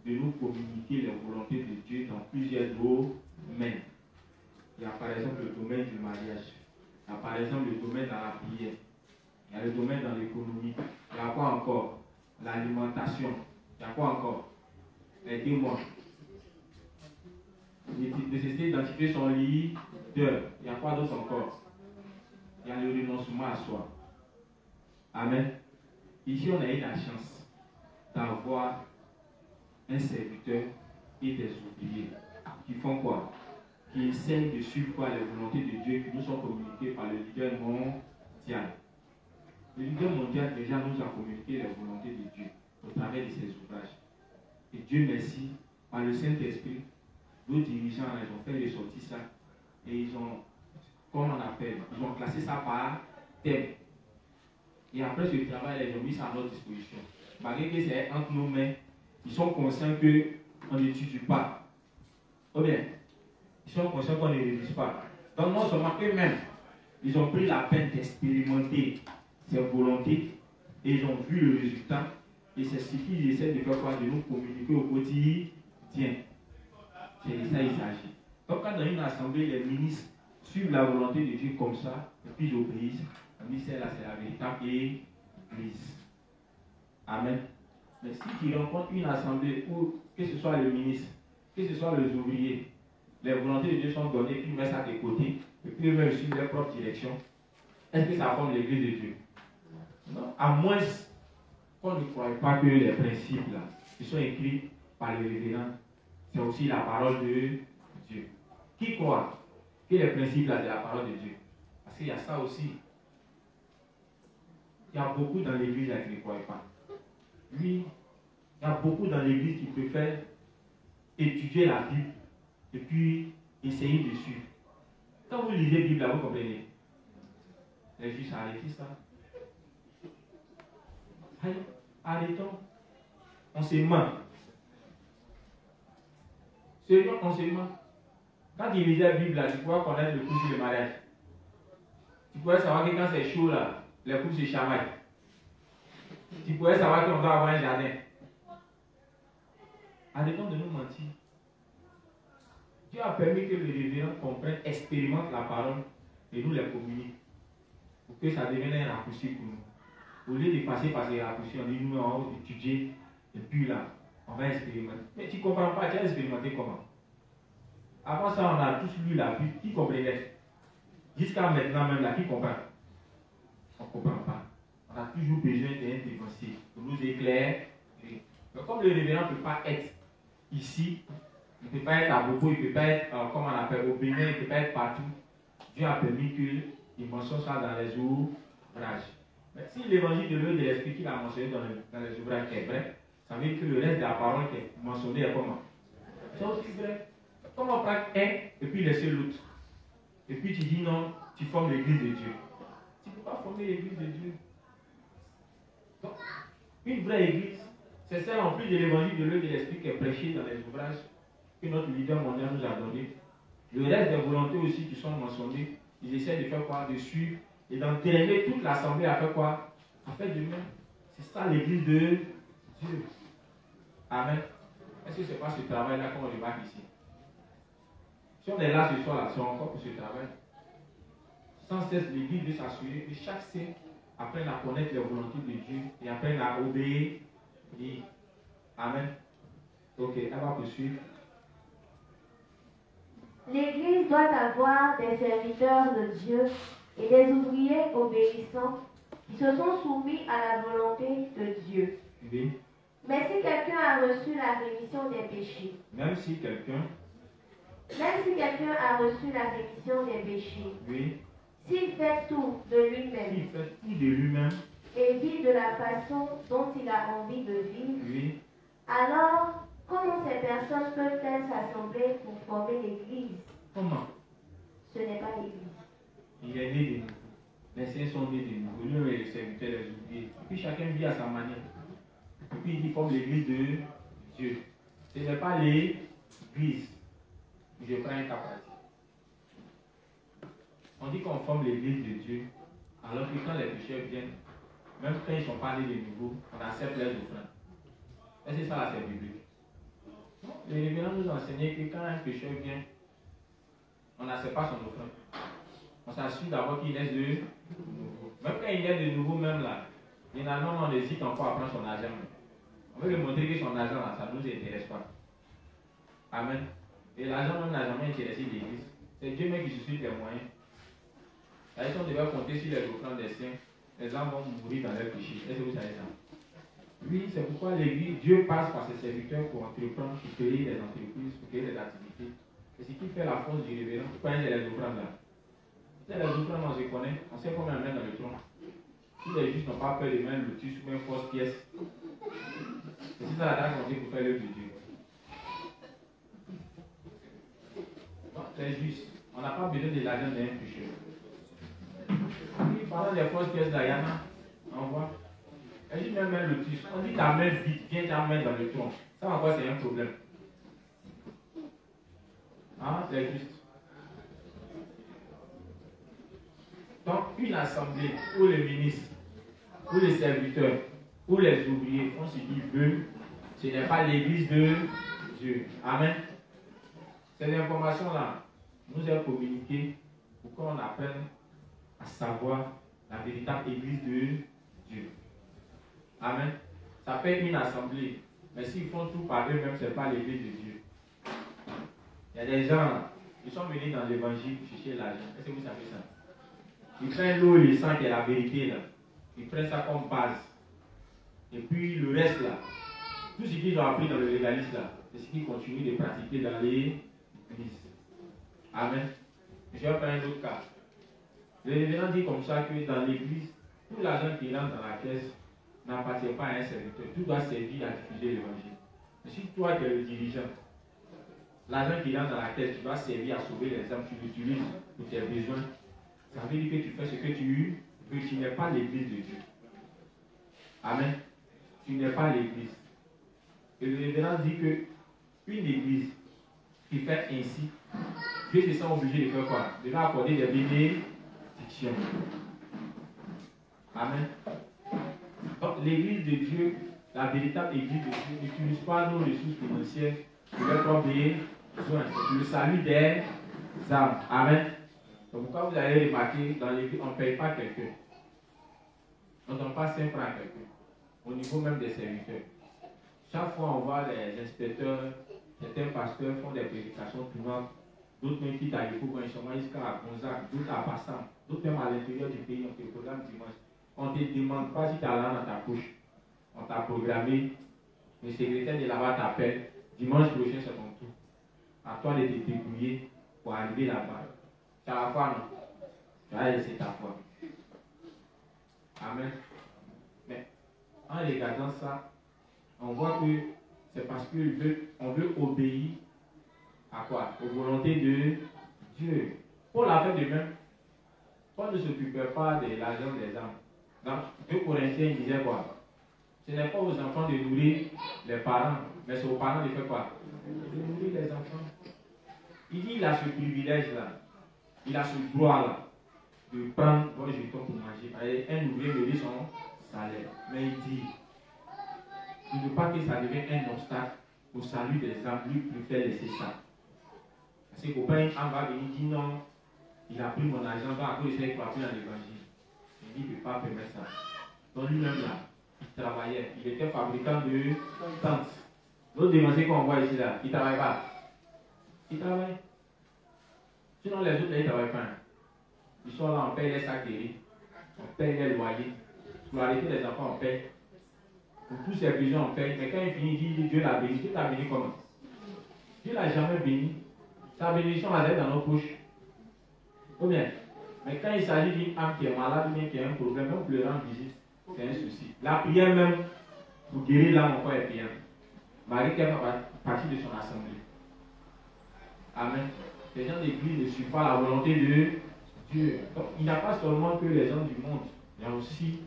de nous communiquer les volontés de Dieu dans plusieurs domaines. Il y a par exemple le domaine du mariage. Il y a par exemple le domaine dans la prière. Il y a le domaine dans l'économie. Il y a quoi encore? L'alimentation. Il y a quoi encore? Les témoins. Nécessité d'identifier son leader. Il y a quoi d'autre encore? Il y a le renoncement à soi. Amen. Ici, on a eu la chance d'avoir un serviteur et des ouvriers qui font quoi? Qui essayent de suivre quoi? Les volontés de Dieu qui nous sont communiquées par le leader mondial. Le leader mondial déjà nous a communiqué les volontés de Dieu au travers de ses ouvrages. Et Dieu merci, par le Saint-Esprit, nos dirigeants, ils ont fait ressortir ça et ils ont, comme on appelle, ils ont classé ça par thème. Et après ce travail, ils ont mis ça à notre disposition. Malgré que c'est entre nos mains, ils sont conscients qu'on n'étudie pas. Ou bien, ils sont conscients qu'on ne révise pas. Donc non seulement eux-mêmes, ils ont pris la peine d'expérimenter ces volontés et ils ont vu le résultat. Et c'est ce qu'ils essaient de faire, de nous communiquer au quotidien. C'est de ça qu'il s'agit. Donc quand dans une assemblée, les ministres suivent la volonté de Dieu comme ça, et puis ils obéissent, on dit celle-là c'est la véritable église. Amen. Mais si tu rencontres une assemblée où, que ce soit le ministre, que ce soit les ouvriers, les volontés de Dieu sont données, puis ils mettent ça de côté, et puis eux-mêmes suivent leur propre direction, est-ce que ça forme l'église de Dieu? Non. À moins qu'on ne croit pas que les principes là, qui sont écrits par les révérends, c'est aussi la parole de Dieu. Qui croit que les principes là, c'est la parole de Dieu? Parce qu'il y a ça aussi. Il y a beaucoup dans l'église là qui ne croient pas. Oui, il y a beaucoup dans l'église qui préfèrent étudier la Bible et puis essayer de suivre. Quand vous lisez la Bible, là, vous comprenez. Les juifs, arrêtez ça. Allez, arrêtons. On se ment. Sérieux, on se ment. Quand tu lisais la Bible, là, tu pouvais connaître le coup sur le mariage. Tu pouvais savoir que quand c'est chaud, là, les couples se chamaillent. Tu pouvais savoir qu'on doit avoir un jardin. Arrêtons de nous mentir. Dieu a permis que les révérends comprennent, expérimentent la parole et nous les communiquent. Pour que ça devienne un raccourci pour nous. Au lieu de passer par ces raccourcis, on dit nous on va étudier et puis là, on va expérimenter. Mais tu ne comprends pas, tu as expérimenté comment? Avant ça, on a tous lu la Bible. Qui comprenait? Jusqu'à maintenant même, là, qui comprend? On ne comprend pas. On a toujours besoin d'un dévancier pour nous éclairer. Mais comme le révérend ne peut pas être ici, il ne peut pas être à Bobo, il ne peut pas être, comme on appelle, au Bénin, il ne peut pas être partout. Dieu a permis que les mentions soient dans les ouvrages. Mais si l'évangile de l'eau et de l'esprit qu'il a mentionné dans les ouvrages est vrai, ça veut dire que le reste de la parole qui est mentionné est comment? C'est aussi vrai. Comment prendre un et puis laisser l'autre? Et puis tu dis non, tu formes l'église de Dieu. Tu ne peux pas former l'église de Dieu. Donc, une vraie église, c'est celle en plus de l'évangile de l'eau et de l'esprit qui est prêché dans les ouvrages que notre leader mondial nous a donné. Le reste des volontés aussi qui sont mentionnées, ils essaient de faire quoi? De suivre et d'entraîner toute l'assemblée à faire quoi? À faire de même. C'est ça l'église de Dieu. Amen. Est-ce que ce n'est pas ce travail-là qu'on remarque ici? Si on est là ce soir, c'est encore pour ce travail. Sans cesse, l'église veut s'assurer que chaque saint apprenne à connaître les volontés de Dieu et apprenne à obéir. Amen. Ok, elle va poursuivre. L'Église doit avoir des serviteurs de Dieu et des ouvriers obéissants qui se sont soumis à la volonté de Dieu. Oui. Mais si quelqu'un a reçu la rémission des péchés, Même si quelqu'un a reçu la rémission des péchés, oui, s'il fait tout de lui-même il fait tout de lui-même, et vit de la façon dont il a envie de vivre, oui, alors comment ces personnes peuvent-elles s'assembler pour former l'Église? comment? Ce n'est pas l'Église. Il est né de nouveau. Les saints sont nés de nouveau. Lui et les serviteurs, les ouvriers. Et puis chacun vit à sa manière. Et puis il forme l'église de Dieu. Ce n'est pas l'église. Je prends un cas pratique. On dit qu'on forme l'église de Dieu, alors que quand les pécheurs viennent, même quand ils ne sont pas nés de nouveau, on accepte leurs offrandes. Est-ce que ça, c'est biblique? Non. Les révérends nous enseignaient que quand un pécheur vient, on n'accepte pas son offrande. On s'assure d'abord qu'il naisse de nouveau. Même quand il naît de nouveau, même là, généralement on hésite encore à prendre son argent. On veut lui montrer que son argent là, ça ne nous intéresse pas. Amen. Et l'argent même n'a jamais intéressé l'Église. C'est Dieu même qui suscite les moyens. La si on devait compter sur les offrandes des saints, les hommes vont mourir dans leur péché. Est-ce que vous savez ça? Oui, c'est pourquoi l'Église, Dieu passe par ses serviteurs pour entreprendre, pour créer des entreprises, pour créer des activités. Et ce qui fait la force du révérend, vous connaissez les offrandes là. Les offrandes, on se connaît, on sait comment mettre dans le tronc. Si les justes n'ont pas peur de mettre le lotus ou une fausse pièce, c'est ça la tâche qu'on dit pour faire l'œuvre de Dieu. Bon, les justes, on n'a pas besoin de l'argent d'un pécheur. Oui, pendant les fausses pièces d'Ayana, on voit. Elle dit même le lotus. On dit ta main vite, viens ta main dans le tronc. Ça encore c'est un problème. Hein, c'est juste. Donc, une assemblée où les ministres, où les serviteurs, où les ouvriers font ce qu'ils veulent, ce n'est pas l'église de Dieu. Amen. Ces informations-là nous sont communiquées pour qu'on apprenne à savoir la véritable église de Dieu. Amen. Ça peut être une assemblée, mais s'ils font tout par eux-mêmes, ce n'est pas l'église de Dieu. Il y a des gens, ils sont venus dans l'évangile chercher l'argent. Est-ce que vous savez ça? Ils prennent l'eau et le sang qui est la vérité là. Ils prennent ça comme base. Et puis le reste là, tout ce qu'ils ont appris dans le légalisme là, c'est ce qu'ils continuent de pratiquer dans l'église. Amen. Je vais prendre un autre cas. Le révérend dit comme ça que dans l'église, tout l'argent qui rentre dans la caisse n'appartient pas à un serviteur. Tout doit servir à diffuser l'évangile. Mais si toi tu es le dirigeant, l'argent qui rentre dans la caisse, tu dois servir à sauver les âmes, tu l'utilises pour tes besoins. Ça veut dire que tu fais ce que tu veux, tu n'es pas l'église de Dieu. Amen. Tu n'es pas l'église. Et le révérend dit que une église qui fait ainsi, Dieu se sent obligé de faire quoi? De leur accorder des bénédictions. Amen. Donc l'église de Dieu, la véritable église de Dieu, n'utilise pas nos ressources financières pour leurs propres besoins. C'est le salut des âmes. Amen. Donc pourquoi vous avez remarqué, dans l'église, on ne paye pas quelqu'un. On ne donne pas 5 francs à quelqu'un. Au niveau même des serviteurs. Chaque fois on voit les inspecteurs, certains pasteurs font des prédications tournantes d'autres même qui t'arrivent pour un chemin jusqu'à Gonzague, d'autres à Bassam, d'autres même à l'intérieur du pays, on te programme dimanche. On ne te demande pas si tu as la langue dans ta poche. On t'a programmé, le secrétaire de là-bas t'appelle, dimanche prochain c'est ton tour. À toi de te débrouiller pour arriver là-bas. Tu as la foi, non? Tu vas laisser ta foi. Amen. Mais en regardant ça, on voit que c'est parce qu'on veut obéir à quoi? Aux volontés de Dieu. Paul a fait de même. Paul ne s'occupait pas de l'argent des âmes. Dans 2 Corinthiens, il disait quoi? Ce n'est pas aux enfants de nourrir les parents, mais c'est aux parents de faire quoi? De nourrir les enfants. Il dit il a ce privilège-là, il a ce droit-là de prendre bon jeton pour manger. Un ouvrier me dit son salaire. Mais il dit, il ne veut pas que ça devienne un obstacle au salut des âmes. Lui préfère laisser ça. Parce que copain en va venir dire non, il a pris mon argent, donc à cause de ça, il ne croit plus dans l'évangile. Il dit, il ne peut pas permettre ça. Donc lui-même là, il travaillait. Il était fabricant de tentes. L'autre dévancé qu'on voit ici là, il ne travaille pas. Il travaille. Sinon les autres là, ils ne travaillent pas. Ils sont là, on paye les sacs de riz, on paye les loyers. Pour arrêter les enfants, on paye. Pour tous ces besoins, on paye. Mais quand il finit, il dit Dieu l'a béni. Dieu t'a béni comment? Dieu l'a jamais béni. Sa bénédiction va être dans nos poches. Ou bien, mais quand il s'agit d'une âme qui est malade ou bien qui a un problème, même pour le rendre visite, c'est un souci. La prière même, pour guérir l'âme, encore est payante. Marie qui fait partie de son assemblée. Amen. Les gens d'église ne suivent pas la volonté de Dieu. Donc, il n'y a pas seulement que les gens du monde, il y a aussi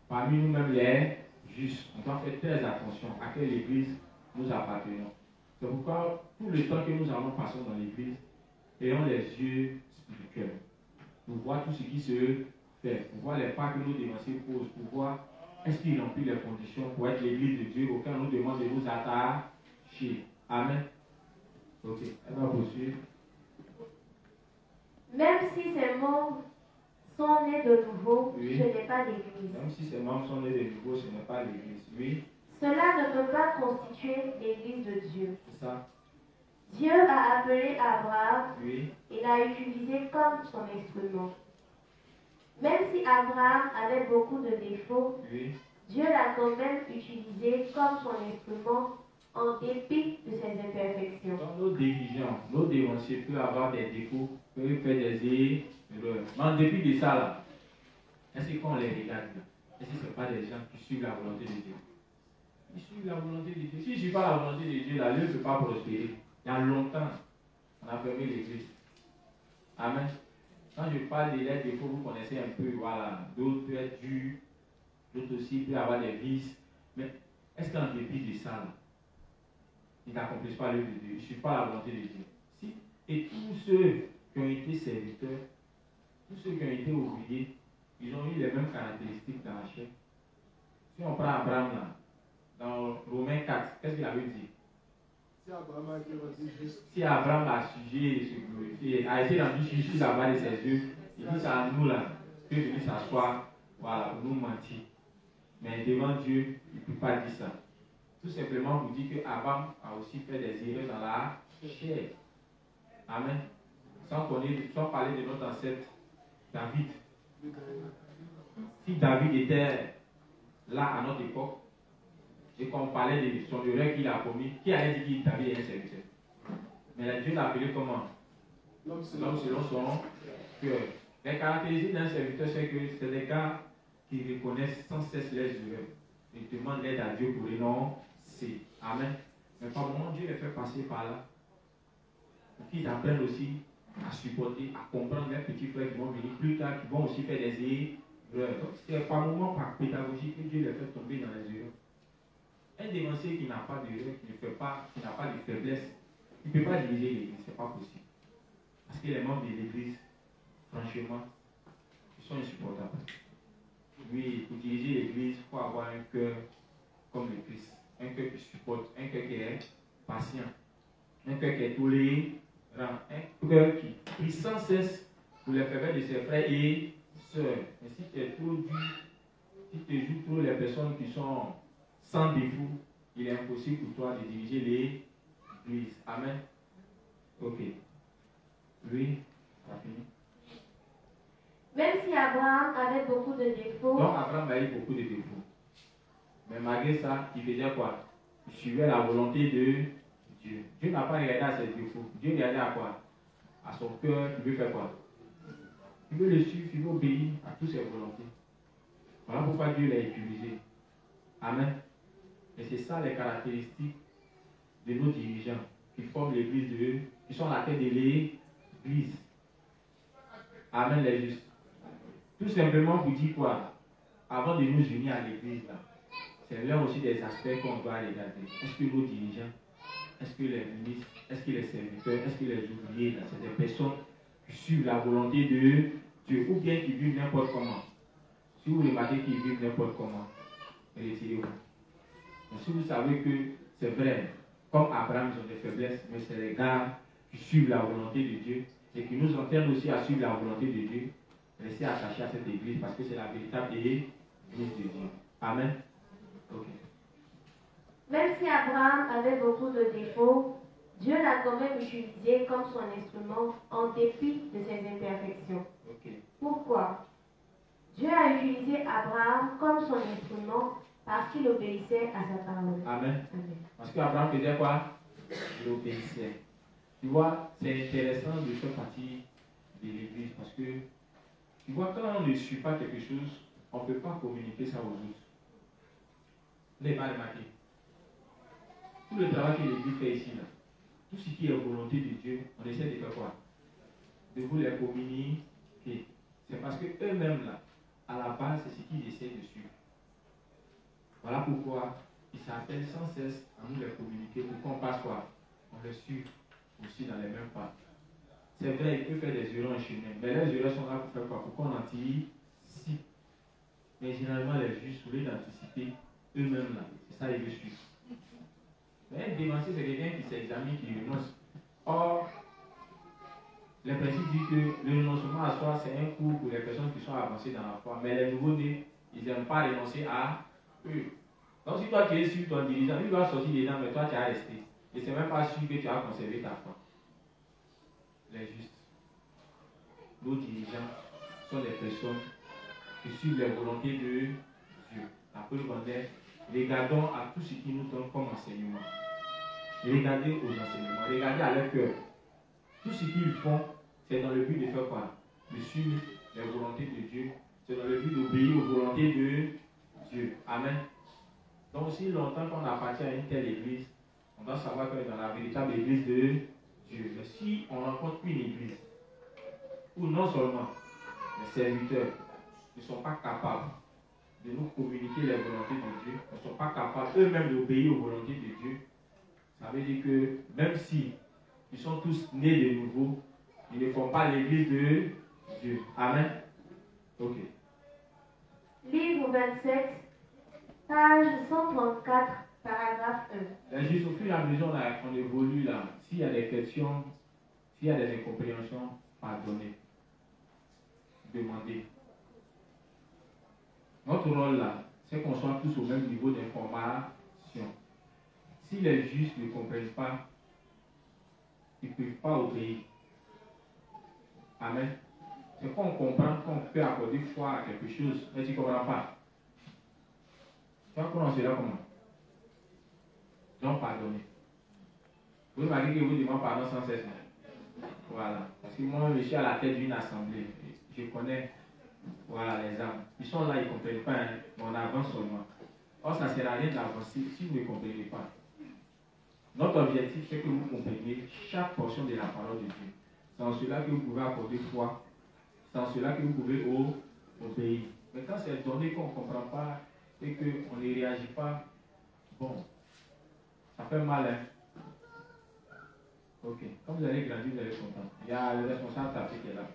parmi nous-mêmes les justes. On doit faire très attention à quelle église nous appartenons. C'est pourquoi tout le temps que nous allons passer dans l'église, ayons les yeux spirituels pour voir tout ce qui se fait, pour voir les pas que nos dévanciers posent, pour voir est-ce qu'il remplit les conditions pour être l'église de Dieu auquel on nous demande de nous attacher. Amen. Ok, elle va poursuivre. Même si ces membres sont nés de nouveau, Oui. ce n'est pas l'église. Même si ces membres sont nés de nouveau, ce n'est pas l'église. Oui, Cela ne peut pas constituer l'église de Dieu. c'est ça. Dieu a appelé Abraham Oui, et l'a utilisé comme son instrument. Même si Abraham avait beaucoup de défauts, oui. Dieu l'a quand même utilisé comme son instrument en dépit de ses imperfections. Dans nos divisions, nos dévanciers peuvent avoir des défauts, peuvent faire des erreurs. Mais en dépit de ça, là, est-ce que quand on les regarde, est-ce que ce n'est pas des gens qui suivent la volonté de Dieu? Ils suivent la volonté de Dieu. S'ils ne suivent pas la volonté de Dieu, là, Dieu ne peut pas prospérer. Il y a longtemps, on a fermé l'église. Amen. Quand je parle des défauts, vous connaissez un peu, voilà. D'autres peuvent être durs, d'autres aussi peuvent avoir des vices. Mais est-ce qu'en dépit de ça, là, ils n'accomplissent pas l'œuvre de Dieu, ils ne suivent pas la volonté de Dieu? Si. Et tous ceux qui ont été serviteurs, tous ceux qui ont été ouvriers, ils ont eu les mêmes caractéristiques dans la chair. Si on prend Abraham là, dans Romains 4, qu'est-ce qu'il avait dit? Si Abraham a sujet de se glorifier, a été rendu sur la bas de ses yeux, il dit ça à nous là, que venir s'asseoir, voilà, pour nous mentir. Mais devant Dieu, il ne peut pas dire ça. Tout simplement vous dire qu'Abraham a aussi fait des erreurs dans la chair. Amen. Sans parler de notre ancêtre David. Si David était là à notre époque, et qu'on parlait de son erreur qu'il a commis, qui allait dire que David est un serviteur? Mais Dieu l'a appelé comment? L'homme selon son cœur. Les caractéristiques d'un serviteur, c'est que c'est des gars qui reconnaissent sans cesse les erreurs. Ils demandent l'aide à Dieu pour renoncer. Amen. Mais par moment, Dieu les fait passer par là. Pour qu'ils apprennent aussi à supporter, à comprendre les petits frères qui vont venir plus tard, qui vont aussi faire des erreurs. Donc c'est par moment, par pédagogie, que Dieu les fait tomber dans les erreurs. Un dévancier qui n'a pas d'erreur, qui n'a pas de faiblesse, il ne peut pas diriger l'église, ce n'est pas possible. Parce que les membres de l'église, franchement, ils sont insupportables. Oui, pour diriger l'église, il faut avoir un cœur comme le Christ. Un cœur qui supporte, un cœur qui est patient, un cœur qui est tolérant, un cœur qui prie sans cesse pour les faiblesses de ses frères et sœurs. Mais si tu es trop dur, si tu joues trop les personnes qui sont sans défaut, il est impossible pour toi de diriger l'église. Amen. Ok. Oui, ça finit. Même si Abraham avait beaucoup de défauts, Donc Abraham a eu beaucoup de défauts. Mais malgré ça, il faisait quoi? Il suivait la volonté de Dieu. Dieu n'a pas regardé à ses défauts. Dieu regardait à quoi? À son cœur. Il veut faire quoi? Il veut le suivre, il veut obéir à toutes ses volontés. Voilà pourquoi Dieu l'a utilisé. Amen. Et c'est ça les caractéristiques de nos dirigeants qui forment l'église de Dieu, qui sont la tête de l'église. Amen, les justes. Tout simplement pour dire quoi? Avant de nous unir à l'église, c'est là aussi des aspects qu'on doit regarder. Est-ce que nos dirigeants, est-ce que les ministres, est-ce que les serviteurs, est-ce que les ouvriers, c'est des personnes qui suivent la volonté de Dieu ou bien qui vivent n'importe comment? Si vous remarquez qu'ils vivent n'importe comment, retirez-vous. Donc, si vous savez que c'est vrai, comme Abraham, ils ont des faiblesses, mais c'est les gars qui suivent la volonté de Dieu et qui nous entraînent aussi à suivre la volonté de Dieu, restez attachés à cette église parce que c'est la véritable église de Dieu. Amen. Ok. même si Abraham avait beaucoup de défauts, Dieu l'a quand même utilisé comme son instrument en dépit de ses imperfections. Okay. Pourquoi? Dieu a utilisé Abraham comme son instrument parce qu'il obéissait à sa parole. Amen. Amen. Parce qu'Abraham faisait quoi? Il obéissait. Tu vois, c'est intéressant de faire partie de l'église parce que, tu vois, quand on ne suit pas quelque chose, on ne peut pas communiquer ça aux autres. Vous n'avez pas remarqué? Tout le travail que l'église fait ici, là, tout ce qui est volonté de Dieu, on essaie de faire quoi? De vous les communiquer. C'est parce que eux-mêmes, là, à la base, c'est ce qu'ils essaient de suivre. Voilà pourquoi ils s'appellent sans cesse à nous les communiquer pour qu'on passe quoi? On les suive aussi dans les mêmes pas. C'est vrai, ils peuvent faire des erreurs en chemin, mais les erreurs sont là pour faire quoi? Pour qu'on anticipe. Mais généralement, les juges, au lieu d'anticiper eux-mêmes, là, c'est ça ils veulent suivre. Mais un dévancier, c'est quelqu'un qui s'examine, qui renonce. Or, le principe dit que le renoncement à soi, c'est un cours pour les personnes qui sont avancées dans la foi. Mais les nouveaux-nés, ils n'aiment pas renoncer à eux. Donc, si toi tu es sur ton dirigeant, il doit sortir dedans, mais toi tu as resté. Et c'est même pas sûr que tu as conservé ta foi. Les justes. Nos dirigeants sont des personnes qui suivent les volontés de Dieu. La preuve en est, regardons à tout ce qui nous donne comme enseignement. Regardez aux enseignements, regardez à leur cœur. Tout ce qu'ils font, c'est dans le but de faire quoi? De suivre les volontés de Dieu. C'est dans le but d'obéir aux volontés de Dieu. Amen. Donc, si longtemps qu'on appartient à une telle église, on doit savoir qu'on est dans la véritable église de Dieu. Mais si on rencontre une église où non seulement les serviteurs ne sont pas capables de nous communiquer les volontés de Dieu, ne sont pas capables eux-mêmes d'obéir aux volontés de Dieu, ça veut dire que même si ils sont tous nés de nouveau, ils ne font pas l'église de Dieu. Amen. Ok. Livre 27, page 134, paragraphe 1. Juste au fur et à mesure on évolue là, s'il y a des questions, s'il y a des incompréhensions, pardonnez. Demandez. Notre rôle là, c'est qu'on soit tous au même niveau d'information. Si les justes ne comprennent pas, ils ne peuvent pas obéir. Amen. C'est qu'on comprend qu'on peut accorder foi à quelque chose, mais tu ne comprends pas. Tu vas prononcer là comment? Donc pardonnez. Vous m'avez dit que vous demandez pardon sans cesse. Voilà. Parce que moi, je suis à la tête d'une assemblée. Je connais voilà, les âmes. Ils sont là, ils ne comprennent pas, hein, mais on avance seulement. Or, ça ne sert à rien d'avancer si vous ne comprenez pas. Notre objectif, c'est que vous compreniez chaque portion de la parole de Dieu. C'est en cela que vous pouvez accorder foi. C'est en cela que vous pouvez obéir. Mais quand c'est donné qu'on ne comprend pas et qu'on ne réagit pas, bon, ça fait mal, hein. Ok. Quand vous allez grandir, vous allez être content. Il y a le responsable tapé qui est là.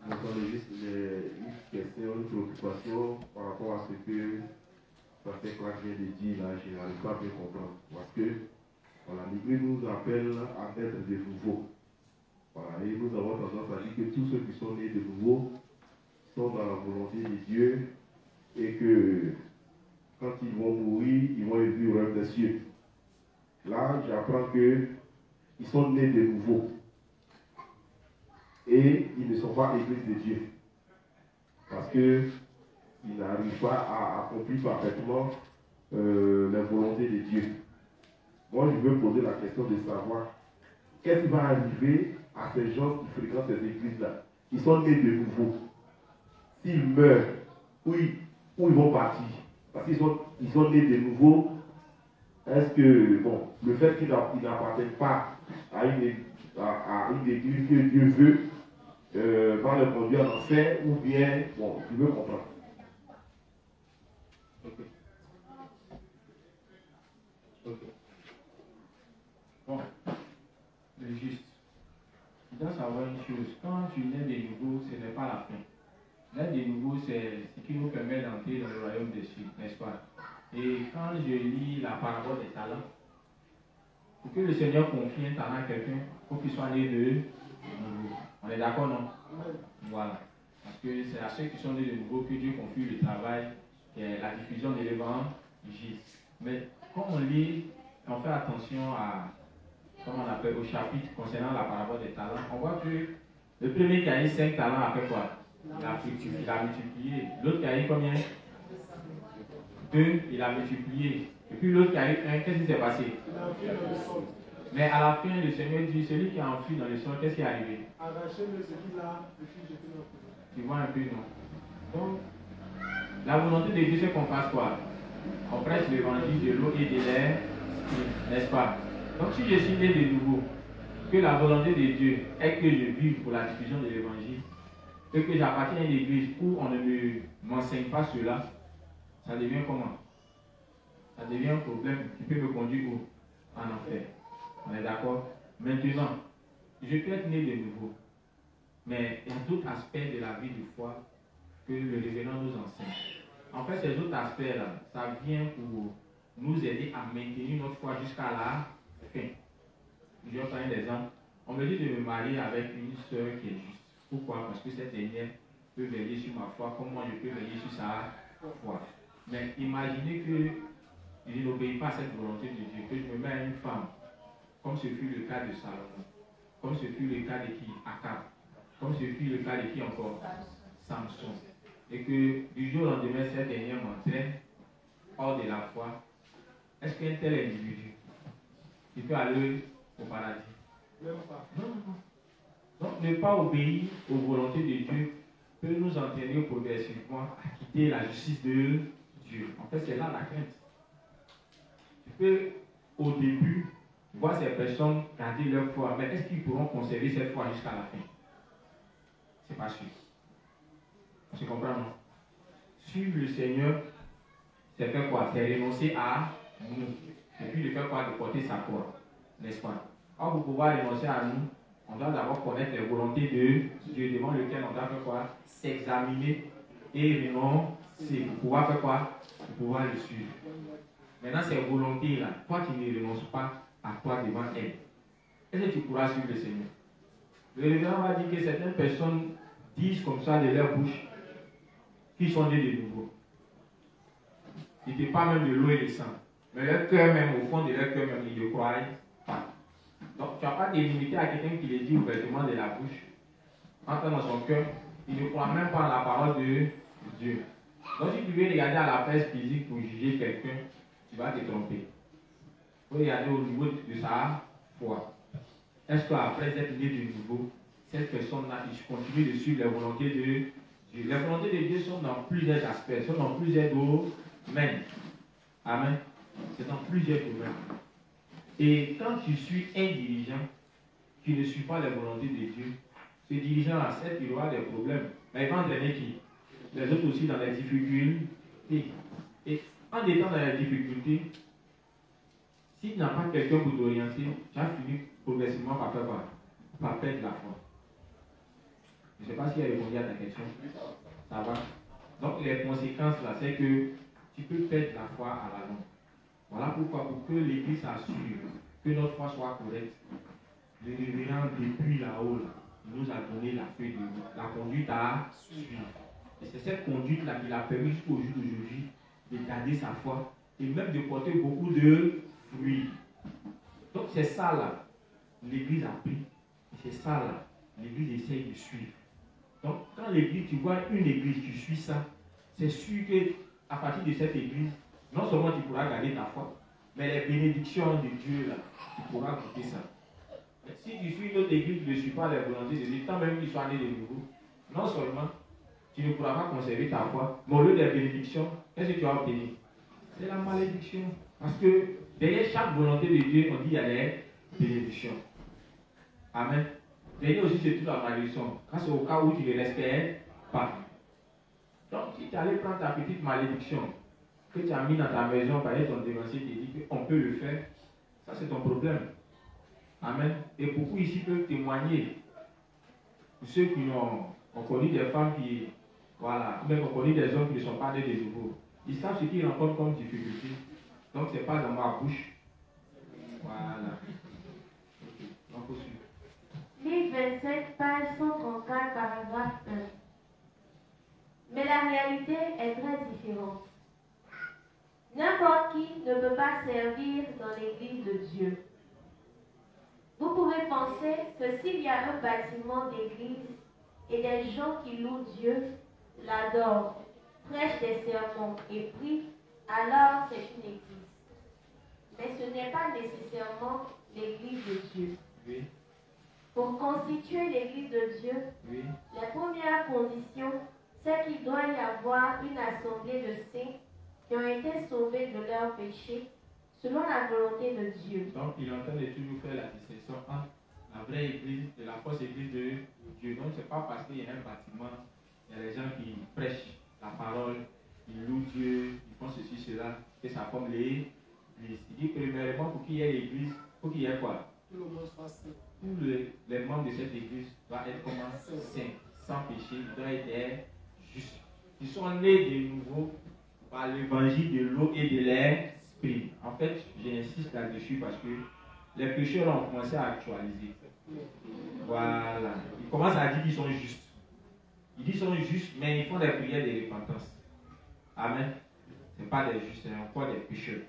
J'entends juste une question, une préoccupation par rapport à ce que Pasteur Clark vient de dire là, je n'arrive pas à bien comprendre. Parce que voilà, l'Église nous appelle à être de nouveau. Voilà, et nous avons tendance à dire que tous ceux qui sont nés de nouveau sont dans la volonté de Dieu et que quand ils vont mourir, ils vont élever au rêve des cieux. Là, j'apprends qu'ils sont nés de nouveau. Et ils ne sont pas église de Dieu. Parce qu'ils n'arrivent pas à accomplir parfaitement la volonté de Dieu. Moi, je veux poser la question de savoir qu'est-ce qui va arriver à ces gens qui fréquentent ces églises-là, qui sont nés de nouveau. S'ils meurent, où ils vont partir? Parce qu'ils sont nés de nouveau. Est-ce que, bon, le fait qu'ils n'appartiennent pas à une église que Dieu veut, va les conduire en enfer, ou bien, bon, tu veux comprendre. Ok. Bon, le juste. Tu dois savoir une chose. Quand tu nais de nouveau, ce n'est pas la fin. Naître de nouveau, c'est ce qui nous permet d'entrer dans le royaume des cieux, n'est-ce pas? Et quand je lis la parabole des talents, pour que le Seigneur confie un talent à quelqu'un, il faut qu'il soit né de nouveau. On est d'accord, non? Voilà. Parce que c'est à ceux qui sont nés de nouveau que Dieu confie le travail, qui est la diffusion de l'évangile. Mais quand on lit, on fait attention à, comment on appelle, au chapitre concernant la parabole des talents, on voit que le premier qui a eu 5 talents a fait quoi? Il a multiplié. L'autre qui a eu combien? 2, il a multiplié. Et puis l'autre qui a eu 1, qu'est-ce qui s'est passé? Mais à la fin, le Seigneur dit, celui qui a enfui dans le sol, qu'est-ce qui est arrivé? Arrachez-le ce qu'il a, et puis jetez le feu. Tu vois un peu, non? Donc, la volonté de Dieu, c'est qu'on fasse quoi? On prêche l'évangile de l'eau et de l'air, n'est-ce pas? Donc, si je suis né de nouveau, que la volonté de Dieu est que je vive pour la diffusion de l'évangile, et que j'appartiens à une église où on ne m'enseigne pas cela, ça devient comment? Ça devient un problème qui peut me conduire où? En enfer. On est d'accord? Maintenant, je peux être né de nouveau, mais il y a d'autres aspects de la vie de foi que le révérend nous enseigne. En fait, ces autres aspects-là, ça vient pour nous aider à maintenir notre foi jusqu'à la fin. Je vais prendre un exemple. On me dit de me marier avec une sœur qui est juste. Pourquoi? Parce que cette dernière peut veiller sur ma foi, comme moi je peux veiller sur sa foi. Mais imaginez que je n'obéis pas à cette volonté de Dieu, que je me mets à une femme, comme ce fut le cas de Salomon, comme ce fut le cas de qui? Akab, comme ce fut le cas de qui encore? Samson. Et que du jour au lendemain, cette dernière m'entraîne hors de la foi. Est-ce qu'un tel individu, il peut aller au paradis? Même pas. Non, non. Donc, ne pas obéir aux volontés de Dieu peut nous entraîner progressivement à quitter la justice de Dieu. En fait, c'est là la crainte. Tu peux, au début, voir ces personnes garder leur foi, mais est-ce qu'ils pourront conserver cette foi jusqu'à la fin? C'est pas sûr. Tu comprends, non? Suivre le Seigneur, c'est faire quoi? C'est renoncer à nous. Et puis, de faire quoi? De porter sa croix. N'est-ce pas? Or, pour pouvoir renoncer à nous, on doit d'abord connaître les volontés de Dieu devant lequel on doit faire quoi? S'examiner et renoncer. Pour pouvoir faire quoi? Pour pouvoir le suivre. Maintenant, ces volontés-là, toi qui ne renonces pas à toi devant elle, est-ce que tu pourras suivre le Seigneur? Le révérend va dire que certaines personnes disent comme ça de leur bouche qu'ils sont nés de nouveau. Ils ne parlent même de l'eau et du sang. Mais leur cœur même, au fond de leur cœur même, ils ne croient pas. Donc, tu n'as pas de limité à quelqu'un qui le dit ouvertement de la bouche. Entre dans son cœur, il ne croit même pas à la parole de Dieu. Donc, si tu veux regarder à la presse physique pour juger quelqu'un, tu vas te tromper. Il faut regarder au niveau de sa foi. Est-ce qu'après être né de nouveau, cette personne-là, il continue de suivre les volontés de Dieu? Les volontés de Dieu sont dans plusieurs aspects, sont dans plusieurs domaines. Amen. C'est dans plusieurs domaines. Et quand tu suis un dirigeant qui ne suit pas les volontés de Dieu, ce dirigeant-là, certes, il aura des problèmes, mais il va entraîner qui? Les autres aussi dans les difficultés. Et en étant dans les difficultés, s'il n'a pas quelqu'un pour t'orienter, tu as fini progressivement par faire quoi? Par perdre la foi. Je ne sais pas si elle a répondu à ta question. Ça va? Donc les conséquences là, c'est que tu peux perdre la foi à la longue. Voilà pourquoi, pour que l'Église assure que notre foi soit correcte, le révérend depuis là-haut, il nous a donné la feuille de la conduite à suivre. Et c'est cette conduite-là qui l'a permis jusqu'au jour d'aujourd'hui de garder sa foi et même de porter beaucoup de fruits. Donc c'est ça là, l'église a pris. C'est ça là, l'église essaye de suivre. Donc quand l'église, tu vois une église, tu suis ça, c'est sûr qu'à partir de cette église, non seulement tu pourras garder ta foi, mais les bénédictions de Dieu là, tu pourras goûter ça. Mais si tu suis une autre église, tu ne suis pas la volonté de Dieu, tant même qu'il soit né de nouveau, non seulement tu ne pourras pas conserver ta foi, mais au lieu des bénédictions, qu'est-ce que tu vas obtenir? C'est la malédiction. Parce que derrière chaque volonté de Dieu, on dit qu'il y a des bénédictions. Amen. Derrière aussi, c'est toute la malédiction. Quand c'est au cas où tu ne respectes pas. Donc, si tu allais prendre ta petite malédiction que tu as mis dans ta maison, par exemple, ton dévancier te dit qu'on peut le faire, ça c'est ton problème. Amen. Et beaucoup ici peuvent témoigner. Pour ceux qui ont connu des femmes qui, voilà, ou même ont connu des hommes qui ne sont pas nés de nouveau. Ils savent ce qu'ils rencontrent comme difficulté. Donc, ce n'est pas dans ma bouche. Voilà. Ok, on peut suivre. Livre 27, page 134, paragraphe 1. Mais la réalité est très différente. N'importe qui ne peut pas servir dans l'église de Dieu. Vous pouvez penser que s'il y a un bâtiment d'église et des gens qui louent Dieu, l'adorent, prêchent des sermons et prient, alors c'est une église. Mais ce n'est pas nécessairement l'église de Dieu. Oui. Pour constituer l'église de Dieu, Oui. la première condition, c'est qu'il doit y avoir une assemblée de saints qui ont été sauvés de leurs péchés selon la volonté de Dieu. Donc, il est en train de toujours faire la distinction entre la vraie église et la fausse église de Dieu. Donc, ce n'est pas parce qu'il y a un bâtiment, il y a des gens qui prêchent la parole, ils louent Dieu, ils font ceci, cela, que ça forme l'église. Il dit premièrement, pour qu'il y ait l'église, il faut qu'il y ait quoi? Tout le monde soit saint. Tous les membres de cette église doivent être comment? Saints, sans péché, ils doivent être justes. Ils sont nés de nouveau par l'évangile de l'eau et de l'esprit. En fait, j'insiste là-dessus parce que les pécheurs ont commencé à actualiser. Voilà. Ils commencent à dire qu'ils sont justes. Ils disent qu'ils sont justes, mais ils font des prières de repentance. Amen. Ce n'est pas des justes, c'est encore des pécheurs.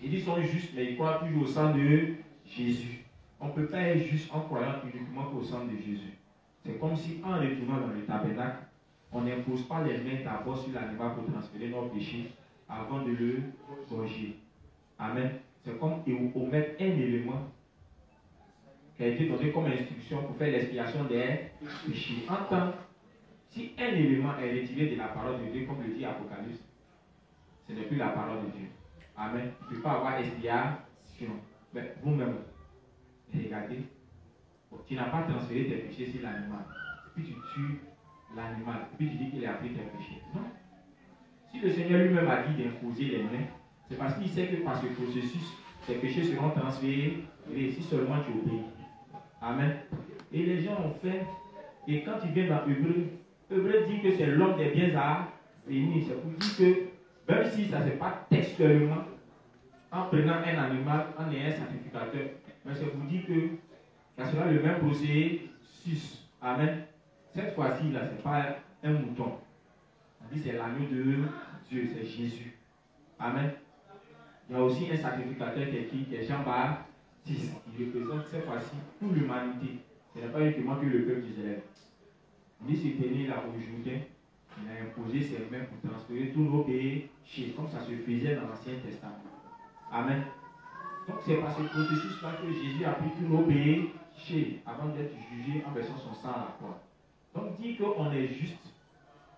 Ils disent qu'ils sont justes, mais ils croient toujours au sang de Jésus. On ne peut pas être juste en croyant uniquement au sang de Jésus. C'est comme si en retournant dans le tabernacle, on n'impose pas les mains d'abord sur l'animal pour transférer nos péchés avant de le gorger. Amen. C'est comme omettre un élément qui a été donné comme instruction pour faire l'expiation des péchés. En tant si un élément est retiré de la parole de Dieu, comme le dit Apocalypse, ce n'est plus la parole de Dieu. Amen. Il ne peut pas avoir expiation. Mais vous-même, regardez, tu n'as pas transféré tes péchés sur l'animal. Puis tu tues l'animal. Puis tu dis qu'il a pris tes péchés. Non. Si le Seigneur lui-même a dit d'imposer les mains, c'est parce qu'il sait que par ce processus, tes péchés seront transférés si seulement tu obéis. Amen. Et les gens ont fait, et quand tu viens dans Hébreu dit que c'est l'homme des biens à venir. C'est pour dire que, même si ça ne se passe pas textuellement, en prenant un animal, en ayant un sacrificateur, mais c'est pour dire que ça sera le même processus. Amen. Cette fois-ci, là, ce n'est pas un mouton. On dit c'est l'agneau de Dieu, c'est Jésus. Amen. Il y a aussi un sacrificateur qui est Jean-Baptiste, qui représente cette fois-ci toute l'humanité. Ce n'est pas uniquement que le peuple d'Israël. On dit c'est tenu là au Jourdain, il a imposé ses mains pour transférer tous nos péchés, comme ça se faisait dans l'Ancien Testament. Amen. Donc c'est par ce processus-là que Jésus a pris tous nos péchés avant d'être jugé en versant son sang à la croix. Donc dire qu'on est juste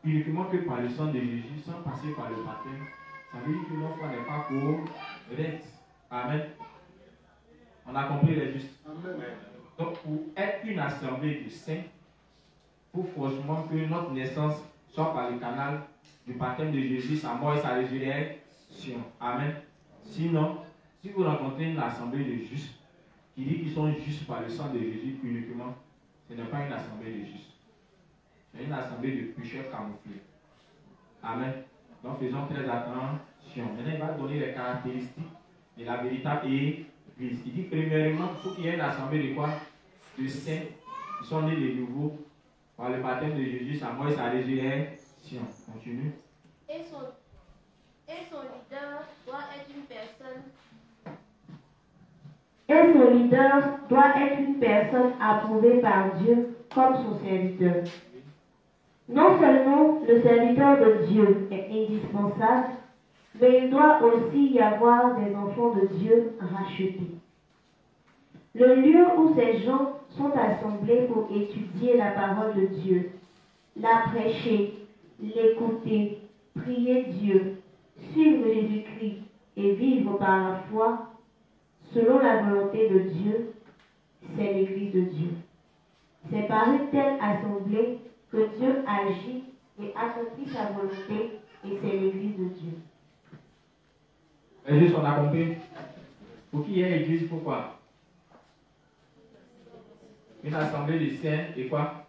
uniquement que par le sang de Jésus, sans passer par le baptême, ça veut dire que notre foi n'est pas correcte. Amen. On a compris les justes. Amen. Donc pour être une assemblée de saints, il faut forcément que notre naissance soit par le canal du baptême de Jésus, sa mort et sa résurrection. Amen. Sinon, si vous rencontrez une assemblée de justes qui dit qu'ils sont justes par le sang de Jésus uniquement, ce n'est pas une assemblée de justes. C'est une assemblée de pécheurs camouflés. Amen. Donc faisons très attention. Maintenant, il va donner les caractéristiques de la véritable église. Il dit premièrement, il faut qu'il y ait une assemblée de quoi? De saints qui sont nés de nouveau par le baptême de Jésus, sa mort et sa résurrection. Continue. Et Et son leader doit être une personne approuvée par Dieu comme son serviteur. Non seulement le serviteur de Dieu est indispensable, mais il doit aussi y avoir des enfants de Dieu rachetés. Le lieu où ces gens sont assemblés pour étudier la parole de Dieu, la prêcher, l'écouter, prier Dieu, suivre Jésus-Christ et vivre par la foi, selon la volonté de Dieu, c'est l'Église de Dieu. C'est par une telle assemblée que Dieu agit et accomplit sa volonté, et c'est l'Église de Dieu. Et juste on a compris. Pour qui il y ait Église, pourquoi? Une assemblée de saints et quoi?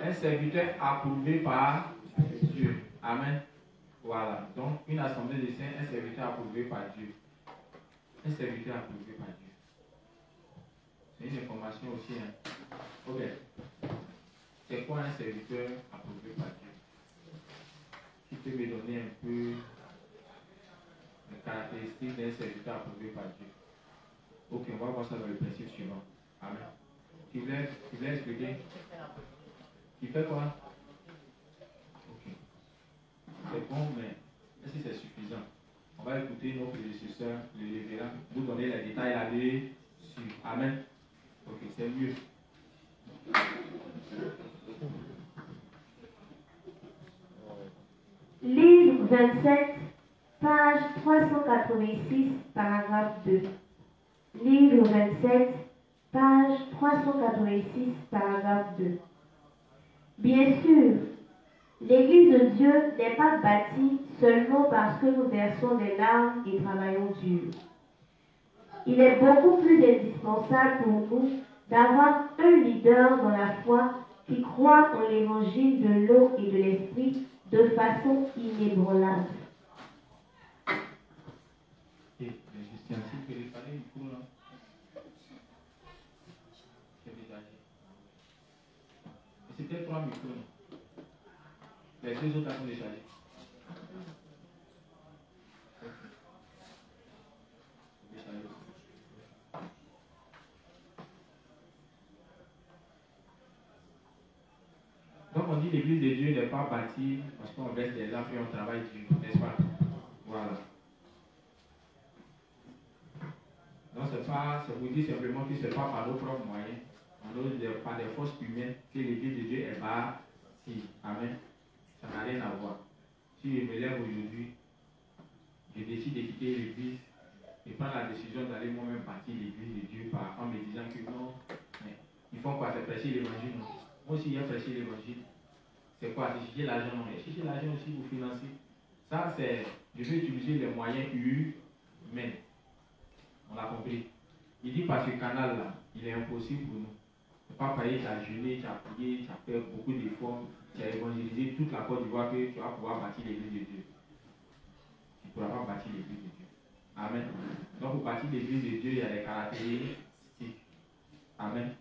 Un serviteur approuvé par Dieu. Amen. Voilà. Donc, une assemblée de saints, un serviteur approuvé par Dieu. Un serviteur approuvé par Dieu. C'est une information aussi. Hein. Ok. C'est quoi un serviteur approuvé par Dieu? Tu peux me donner un peu les caractéristiques d'un serviteur approuvé par Dieu? Ok, on va voir ça dans le principe suivant. Amen. Tu voulais expliquer? Tu fais quoi? Ok. C'est bon, mais est-ce que c'est suffisant? On va écouter nos prédécesseurs, le révérend, vous donner les détails là-dessus. Amen. Ok, c'est mieux. Livre 27, page 386, paragraphe 2. Livre 27, page 386, paragraphe 2. Bien sûr, l'Église de Dieu n'est pas bâtie seulement parce que nous versons des larmes et travaillons dur. Il est beaucoup plus indispensable pour nous d'avoir un leader dans la foi qui croit en l'évangile de l'eau et de l'esprit de façon inébranlable. Et Justin, si tu peux réparer le coup là. C'est dégagé. C'était 3 micros. Les 2 autres sont déchargés. Donc on dit l'église de Dieu n'est pas bâtie parce qu'on verse des larmes et on travaille dur, n'est-ce pas? Voilà. Donc c'est vous dire simplement que ce n'est pas par nos propres moyens, par des forces humaines que l'église de Dieu est bâtie. Amen. Ça n'a rien à voir. Si je me lève aujourd'hui, je décide de quitter l'église et prendre la décision d'aller moi-même bâtir l'église de Dieu en me disant que non, mais ils font quoi? C'est prêcher l'évangile, non? Moi aussi, j'ai prêché l'évangile. C'est quoi? C'est chercher l'argent, non? Et chercher l'argent aussi pour financer. Ça, c'est, je vais utiliser les moyens humains. On l'a compris. Il dit par ce canal-là, il est impossible pour nous. Tu n'as pas payé, tu as jeûné, tu as prié, tu as fait beaucoup d'efforts, tu as évangélisé toute la Côte d'Ivoire que tu vas pouvoir bâtir l'église de Dieu. Tu ne pourras pas bâtir l'église de Dieu. Amen. Donc pour bâtir l'église de Dieu, il y a des caractéristiques. Amen.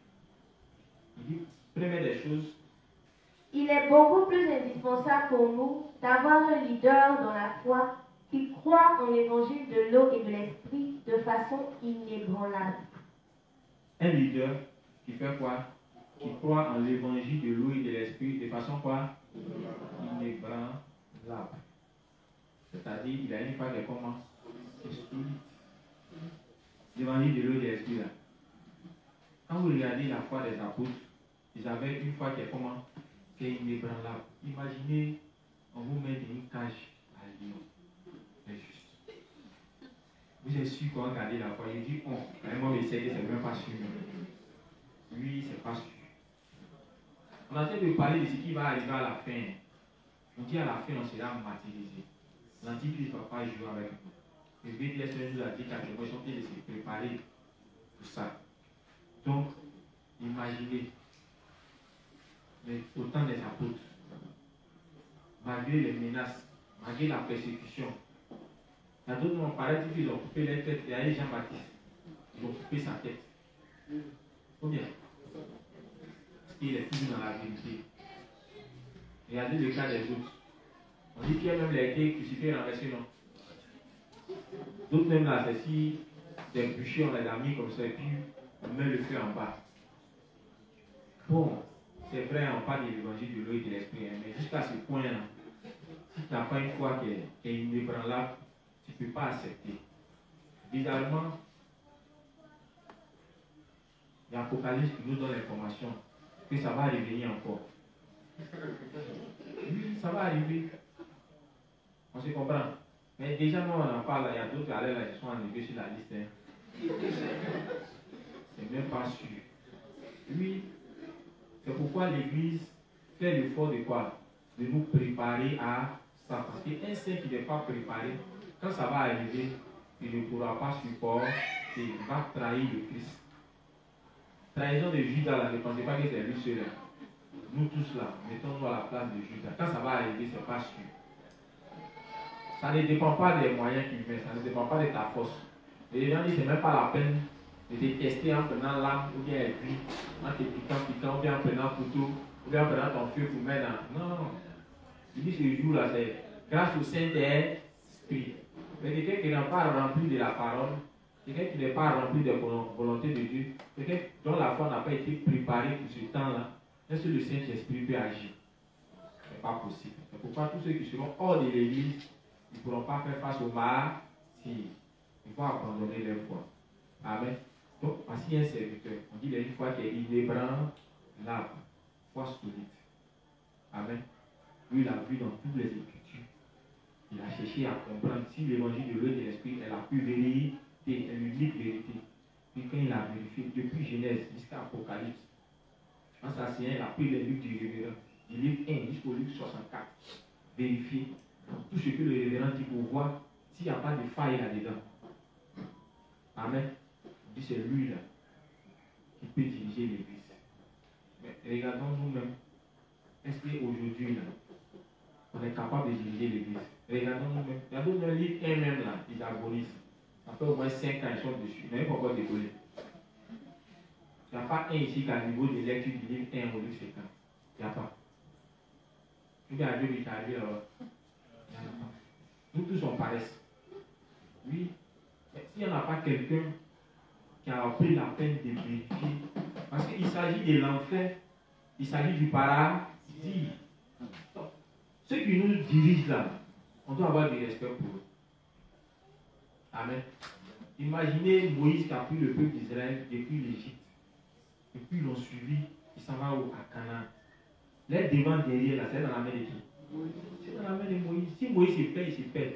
Il dit, première des choses, il est beaucoup plus indispensable pour nous d'avoir un leader dans la foi qui croit en l'évangile de l'eau et de l'esprit de façon inébranlable. Un leader qui fait quoi? Qui croit en l'évangile de l'eau et de l'esprit de façon quoi? Inébranlable. C'est-à-dire, il a une foi qui est comment? L'évangile de l'eau et de l'esprit là. Quand vous regardez la foi des apôtres, ils avaient une foi qui est comment? Qui est inébranlable. Imaginez, on vous met dans une cage à lion. C'est juste. Vous êtes sûr qu'on va garder la foi. Il dit, on, vraiment, il sait que c'est même pas sûr. Lui, c'est pas sûr. On a en train de parler de ce qui va arriver à la fin. On dit à la fin, on sera martyrisé. L'Antichrist ne va pas jouer avec nous. Le BDS nous a dit qu'à l'époque, ils sont en train de se préparer pour ça. Donc, imaginez, mais autant des apôtres, malgré les menaces, malgré la persécution, il y a d'autres qui ont parlé qu'ils ont coupé les têtes. Il y a Jean-Baptiste, ils ont coupé sa tête. Ou bien, parce qu'il est toujours dans la vérité. Regardez le cas des autres. On dit Pierre même il a été crucifié et renversé, non. D'autres même là, c'est si des bûchers, on les a mis comme ça et puis on met le feu en bas. Bon, c'est vrai, on parle de l'évangile de l'eau et de l'esprit, hein, mais jusqu'à ce point-là, si tu n'as pas une foi qui est inébranlable, tu ne peux pas accepter. Bizarrement, l'Apocalypse nous donne l'information que ça va revenir encore. Oui, ça va arriver. On se comprend. Mais déjà, nous, on en parle, il y a d'autres allées là, qui sont enlevés sur la liste. Hein. C'est même pas sûr. Oui, c'est pourquoi l'Église fait l'effort de quoi? De nous préparer à ça. Parce qu'un saint qui n'est pas préparé, quand ça va arriver, il ne pourra pas supporter, il va trahir le Christ. Trahison de Judas, là, ne pensez pas que c'est lui seul. Nous tous là, mettons-nous à la place de Judas. Quand ça va arriver, c'est pas sûr. Ça ne dépend pas des moyens qu'il met, ça ne dépend pas de ta force. Les gens disent que ce n'est même pas la peine de détester en prenant l'âme ou bien aiguille, en te piquant, ou bien en prenant couteau, ou bien en prenant ton feu pour mettre dans. Non. Il dit ce jour-là, c'est grâce au Saint-Esprit. Mais quelqu'un qui n'est pas rempli de la parole, quelqu'un qui n'est pas rempli de la volonté de Dieu, quelqu'un dont la foi n'a pas été préparée pour ce temps-là, est-ce que le Saint-Esprit peut agir? Ce n'est pas possible. C'est pourquoi tous ceux qui seront hors de l'Église, ils ne pourront pas faire face au martyrs. Ils vont abandonner leur foi. Amen. Donc, voici un serviteur. On dit qu'il y a une foi qui est inébranlable, foi solide. Amen. Lui, il a vu dans toutes les Écritures. Il a cherché à comprendre si l'évangile de l'eau et de l'esprit est la pure vérité, est l'unique vérité. Puis quand il a vérifié, depuis Genèse jusqu'à Apocalypse, en s'asseyant, il a pris les livres du révérend, du livre 1 jusqu'au livre 64. Vérifier tout ce que le révérend dit pour voir s'il n'y a pas de faille là-dedans. Amen. Il dit c'est lui là qui peut diriger l'Église. Mais regardons nous-mêmes. Est-ce qu'aujourd'hui là, on est capable de diriger l'Église? Regardons nous-mêmes. Il y a d'autres livres un même là, ils agonisent. Ça fait au moins 5 ans ils sont dessus. Mais il faut encore décoller. Il n'y a pas un ici qui a le niveau de lecture du livre 1 au livre 50. Il n'y a pas. Il y a Dieu qui est arrivé là-bas. Il n'y en a pas. Nous tous on paresse. Oui. Mais s'il n'y en a pas quelqu'un qui a pris la peine de vérifier, parce qu'il s'agit de l'enfer, il s'agit du paradis. Ceux qui nous dirigent là, on doit avoir du respect pour eux. Amen. Imaginez Moïse qui a pris le peuple d'Israël depuis l'Égypte. Et puis ils l'ont suivi, il s'en va à Canaan. L'air devant, derrière, là, c'est dans la main de qui? C'est dans la main de Moïse. Si Moïse se perd, il se perd.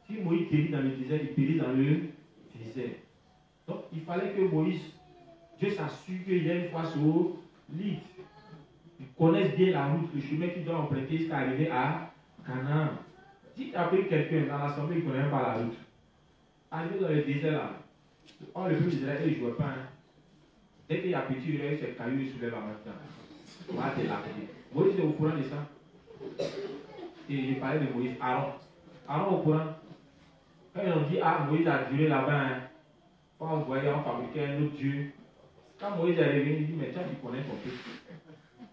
Si Moïse périt dans le désert, il périt dans le désert. Donc il fallait que Moïse, Dieu s'assure qu'il ait une foi solide. Ils connaissent bien la route, le chemin qu'ils doivent emprunter jusqu'à arriver à Canaan. Si tu as pris quelqu'un dans l'assemblée, il ne connaît même pas la route. Arrivé dans le désert là, oh, le peuple d'Israël, il ne jouait pas. Hein. Dès qu'il y a petit, il a eu ses cailloux, il soulève la main. On va te lapider. Moïse est au courant de ça. Et j'ai parlé de Moïse, Aaron. Aaron au courant. Quand ils ont dit, ah, Moïse a duré là-bas, hein. Quand on voyait, on fabriquait un autre Dieu. Quand Moïse est revenu, il dit, mais tiens, tu connais ton peuple.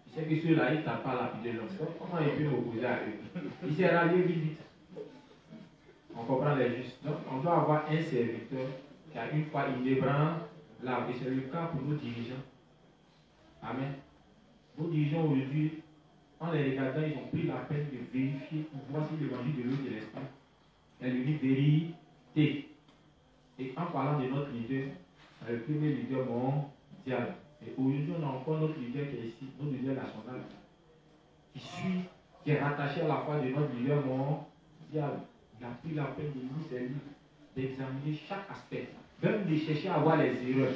Il sait que ceux-là, ils ne savent pas lapider l'homme. Comment il peut m'opposer à eux? Il s'est rallié vite. On comprend les justes. Donc, on doit avoir un serviteur qui a une foi inébranlable. Et c'est le cas pour nos dirigeants. Amen. Nos dirigeants aujourd'hui, en les regardant, ils ont pris la peine de vérifier pour voir si l'évangile de l'eau et de l'esprit est l'unique vérité. Et en parlant de notre leader, le premier leader mondial. Et aujourd'hui, on a encore notre leader qui est ici, notre leader national, qui est rattaché à la foi de notre leader mondial. Il a pris la peine de lire ses livres, d'examiner chaque aspect, même de chercher à voir les erreurs.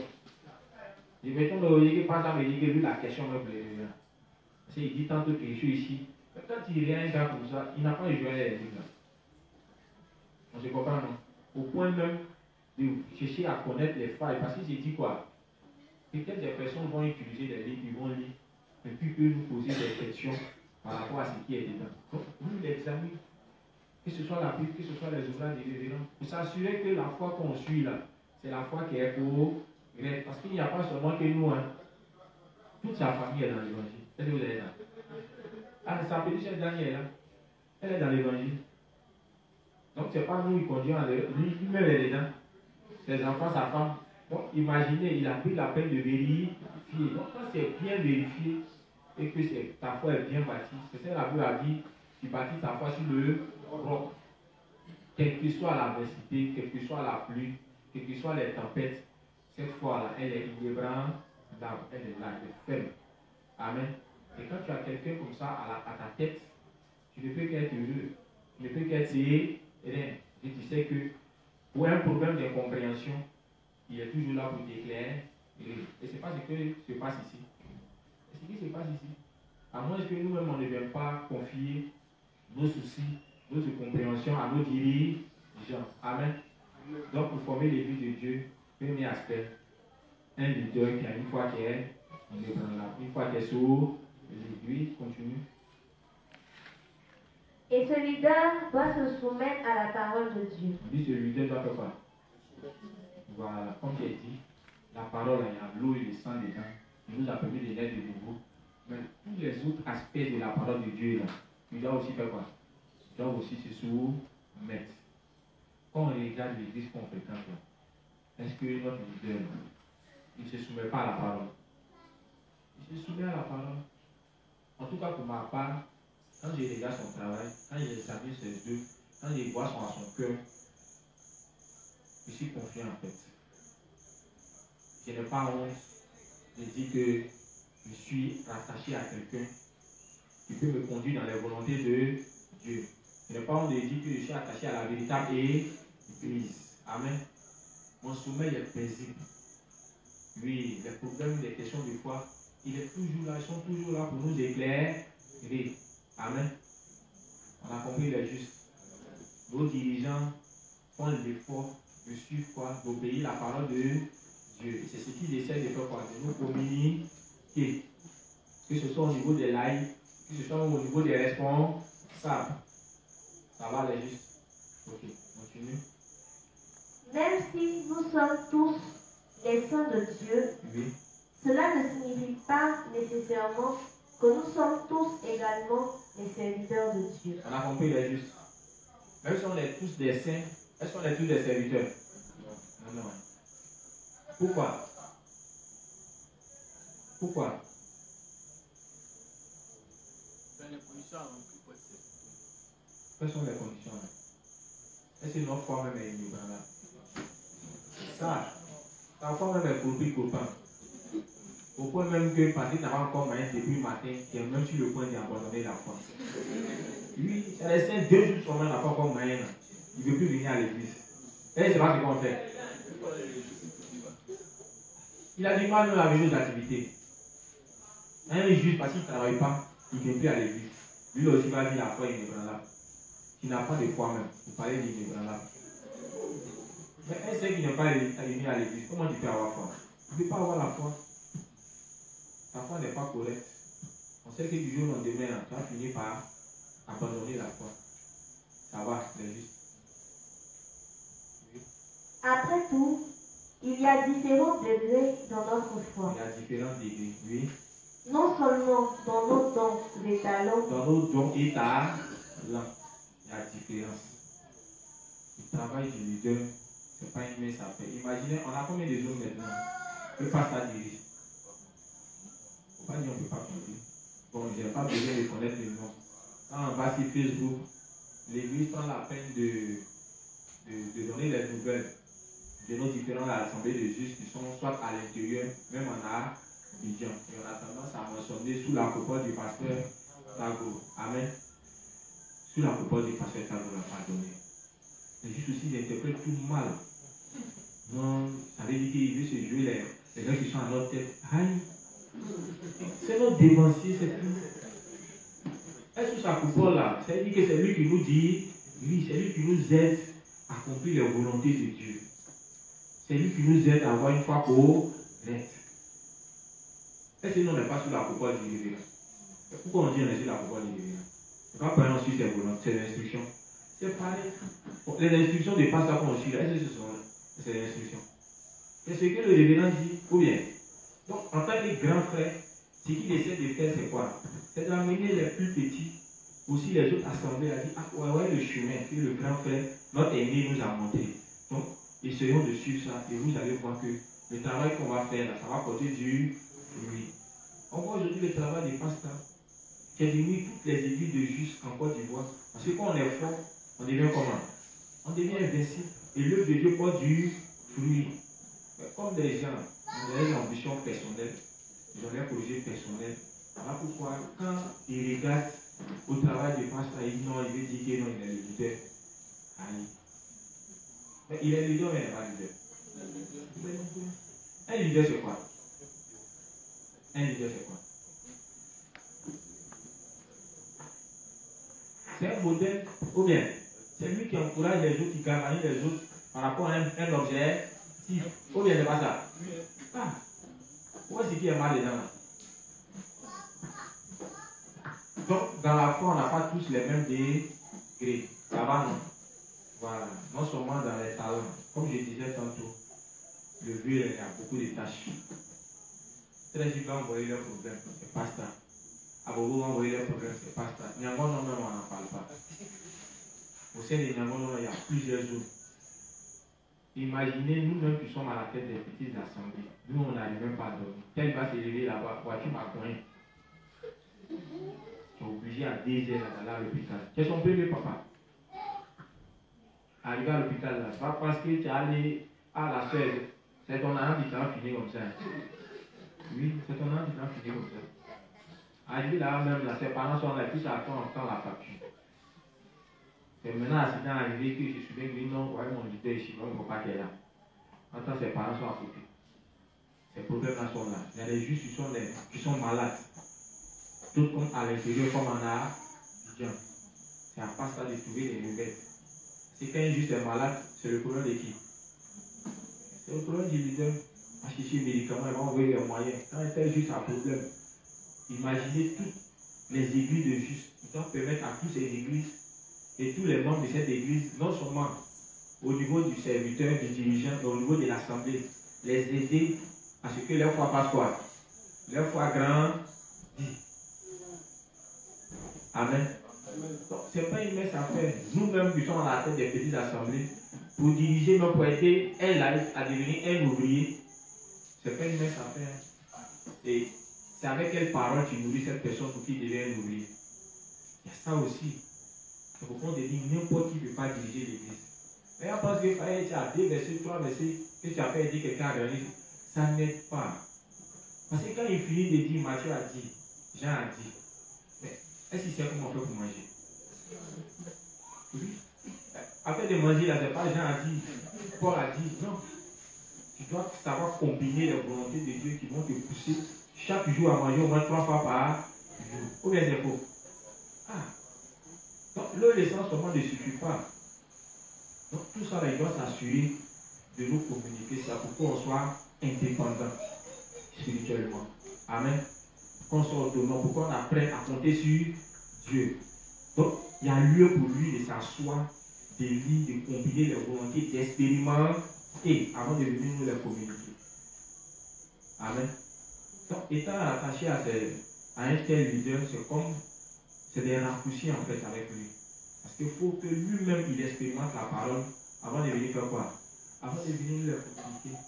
Et mettons le par exemple, il dit que lui, la question me plaît. Parce qu'il dit tantôt quelque chose ici. Mais quand il y a un gars comme ça, il n'a pas joué les livres. On se comprend, non? Au point même de chercher à connaître les failles. Parce qu'il s'est dit quoi? Peut-être des personnes vont utiliser des livres, ils vont lire, et puis eux nous poser des questions par rapport à ce qui est dedans. Donc, nous l'examinons. Que ce soit la Bible, que ce soit les ouvrages des révérends, pour s'assurer que la foi qu'on suit là, c'est la foi qui est correcte. Parce qu'il n'y a pas seulement que nous, hein. Toute sa famille est dans l'évangile. Est-ce que vous avez ça? Ah, sa petite chère Daniel, hein. Elle est dans l'évangile. Donc, c'est pas nous qui conduisons, lui-même est dedans. Ses enfants, sa femme. Donc, imaginez, il a pris la peine de vérifier. Donc, quand c'est bien vérifié et que ta foi est bien bâtie, c'est ça la Bible a dit, tu bâtis ta foi sur le roc. Quelle que soit l'adversité, quelle que soit la pluie, quelles que soient les tempêtes, cette foi-là, elle est inébranlable, elle est là, elle est ferme. Amen. Et quand tu as quelqu'un comme ça à ta tête, tu ne peux qu'être heureux. Tu ne peux qu'être serein. Et tu sais que pour un problème d'incompréhension, il est toujours là pour t'éclairer. Et ce n'est pas ce qui se passe ici. C'est ce qui se passe ici. À moins que nous-mêmes, on ne vienne pas confier nos soucis, notre compréhension à nos dirigeants. Amen. Donc, pour former l'église de Dieu, premier aspect, un leader qui a une foi qui est inébranlable, une foi qui est sourde, l'aiguille continue. Et ce leader doit se soumettre à la parole de Dieu. On dit que ce leader doit faire quoi? Voilà, comme j'ai dit, la parole, il y a l'eau et le sang dedans. Il nous a permis de naître de nouveau. Mais tous les autres aspects de la parole de Dieu, là, il doit aussi faire quoi? Il doit aussi se soumettre. Quand on regarde l'église qu'on fréquente, est-ce que notre leader, il ne se soumet pas à la parole? Il se soumet à la parole. En tout cas, pour ma part, quand je regarde son travail, quand j'examine ses œuvres, quand je vois son cœur, je suis confiant en fait. Je n'ai pas honte de dire que je suis rattaché à quelqu'un qui peut me conduire dans les volontés de Dieu. Je n'ai pas honte de dire que je suis attaché à la véritable Église. Amen. Mon sommeil est paisible. Oui, les problèmes, les questions de foi, ils sont toujours là pour nous éclairer. Amen. On a compris les justes. Nos dirigeants font l'effort de suivre quoi? D'obéir la parole de Dieu. Et c'est ce qu'ils essaient de faire quoi? De nous communiquer. Que ce soit au niveau des laïcs, que ce soit au niveau des responsables. Ça va les justes? Ok, continue. Même si nous sommes tous les saints de Dieu, oui, cela ne signifie pas nécessairement que nous sommes tous également les serviteurs de Dieu. On a compris les justes. Même si on est tous des saints, est-ce qu'on est tous des serviteurs? Non, non. Pourquoi? Pourquoi? Dans les conditions à remplir pour être serviteur. Quelles sont les conditions? Est-ce que notre foi même est inébranlable? Ça, ta foi même est coupée. Au point même que Patrick n'a pas encore moyen depuis le matin, qui est même sur le point d'abandonner la foi. Lui, il a laissé 2 jours sur moi, il n'a pas encore moyen. Il ne veut plus venir à l'église. Et c'est pas ce qu'on fait. Il a du mal même à venir aux activités. Un juste parce qu'il ne travaille pas, il ne vient plus à l'église. Lui aussi va vivre la foi inébranlable. Il n'a pas de foi même. Vous parlez d'inébranlable. Mais un seul qui n'est pas venu à l'église, comment tu peux avoir foi? Tu ne peux pas avoir la foi. Ta foi n'est pas correcte. On sait que du jour au lendemain, tu vas finir par abandonner la foi. Ça va, c'est juste. Oui. Après tout, il y a différents degrés dans notre foi. Il y a différents degrés, oui. Non seulement dans nos dons et talents. Dans nos dons et talents, il y a différence. Le travail du leader, ce n'est pas une mince affaire. Imaginez, on a combien de jours maintenant? Que pas ça dirige? On ne peut pas conduire. Bon, je n'ai pas besoin de connaître les noms. Quand on va sur Facebook, l'église prend la peine de donner les nouvelles de nos différentes assemblées de justes qui sont soit à l'intérieur, même en Abidjan. Et on a tendance à mentionner sous la coupole du pasteur Tago. Amen. Sous la coupole du pasteur Tago, on n'a pas donné. Les justes aussi, ils interprètent tout mal. Non, ça veut dire qu'il veut se jouer les gens qui sont à notre tête. Aïe! C'est notre dévancier, c'est tout. Est-ce que sa coupole là, ça veut dire que c'est lui qui nous dit, oui, c'est lui qui nous aide à accomplir les volontés de Dieu. C'est lui qui nous aide à avoir une foi correcte. Est-ce que nous n'est pas sur la coupole du révérend? Pourquoi on dit on est sur la coupole du révérend? On ne va pas ensuite ses volontés, ses instructions. C'est pareil. Les instructions ne dépassent pas qu'on suit. Est-ce que ce sont ces instructions? C'est ce que le révérend dit, ou bien? Donc, en tant que grand frère, ce qu'il essaie de faire, c'est quoi? C'est d'amener les plus petits aussi les autres assemblées a dit, ah ouais, le chemin que le grand frère, notre aîné nous a montré. Donc, essayons de suivre ça et vous allez voir que le travail qu'on va faire là, ça va porter du fruit. On voit aujourd'hui le travail des pasteurs. J'ai devenu toutes les églises de juste en Côte d'Ivoire. Parce que quand on est fort, on devient comment? On devient invincible. Et l'œuvre de Dieu porte du fruit. Mais comme des gens ont des ambitions personnelles, ils ont des projets personnels. Voilà pourquoi quand ils regardent au travail du pasteur, ils disent non, il veut dire que non, il est le leader. Aïe. Mais il est leader, mais il n'est pas leader. Un leader, c'est quoi? Un leader, c'est quoi? C'est un modèle, ou bien c'est lui qui encourage les autres, qui gagne les autres par rapport à un objet, ou bien c'est pas ça. Ah, pourquoi c'est qui est mal dedans là? Donc, dans la foi, on n'a pas tous les mêmes degrés. Ça va, non? Voilà. Non seulement dans les talents. Comme je disais tantôt, le vieux, il y a beaucoup de tâches. Très vite, va envoyer leurs problèmes, c'est pas ça. Abobo va envoyer leurs problèmes, c'est pas ça. Nyangon, non, même, on n'en parle pas. Au sein de Nyangon, il y a plusieurs zones. Imaginez, nous-mêmes qui sommes à la tête des petites assemblées, nous, on n'arrive même pas à dormir. Tel va se lever là-bas, voiture m'a coin. Tu es obligé à 2 heures d'aller à l'hôpital. C'est son bébé, papa. Arrivé à l'hôpital, là, pas parce que tu es allé à la soeur, c'est ton âme qui t'a fini comme ça. Oui, c'est ton âme qui t'a fini comme ça. Arrivé là, même, là, ses parents sont là, puis ça attend encore la facture. C'est maintenant, accident arrivé que je suis bien dit non, ouais, mon leader ici, mon papa qui est là. Maintenant, ses parents sont à côté. Ces problèmes-là sont là. Il y a des justes qui sont malades. Tout comme à l'intérieur, comme en Abidjan. C'est à part ça de trouver les nouvelles. C'est quand un juste est malade, c'est le problème de qui? C'est le problème du leader. À chercher les médicaments, ils vont envoyer les moyens. Quand un tel juste a un problème, imaginez toutes les églises de juste. Ils doivent permettre à toutes ces églises et tous les membres de cette église, non seulement au niveau du serviteur, du dirigeant, mais au niveau de l'assemblée, les aider à ce que leur foi passe quoi? Leur foi grandit. Amen. Ce n'est pas une mince affaire. Nous-mêmes qui sommes à la tête des petites assemblées, pour diriger, mais pour aider elle à devenir un ouvrier, ce n'est pas une mince affaire. Et c'est avec quelle parole tu nourris cette personne pour qu'il devienne un ouvrier. Il y a ça aussi. C'est pourquoi on dit n'importe qui ne peut pas diriger l'église. Mais on pense que tu as 2 versets, 3 versets, que tu as fait aider quelqu'un à grandir. Ça n'aide pas. Parce que quand il finit de dire, Matthieu a dit, Jean a dit, mais est-ce qu'il sait comment on fait pour manger? Oui. Après de manger, là, c'est pas Jean a dit, Paul a dit, non. Tu dois savoir combiner les volontés de Dieu qui vont te pousser chaque jour à manger au moins 3 fois par jour. Ou bien c'est faux? Ah. Donc l'essence seulement ne suffit pas. Donc tout ça, là, il doit s'assurer de nous communiquer ça pour qu'on soit indépendant spirituellement. Amen. Qu'on soit autonome, pour qu'on apprenne à compter sur Dieu. Donc il y a lieu pour lui de s'asseoir, de lire, de combiner les volontés, d'expérimenter avant de venir nous les communiquer. Amen. Donc étant attaché à un tel leader, c'est des raccourcis en fait avec lui. Parce qu'il faut que lui-même il expérimente la parole avant de venir faire quoi? Avant de venir nous les communiquer.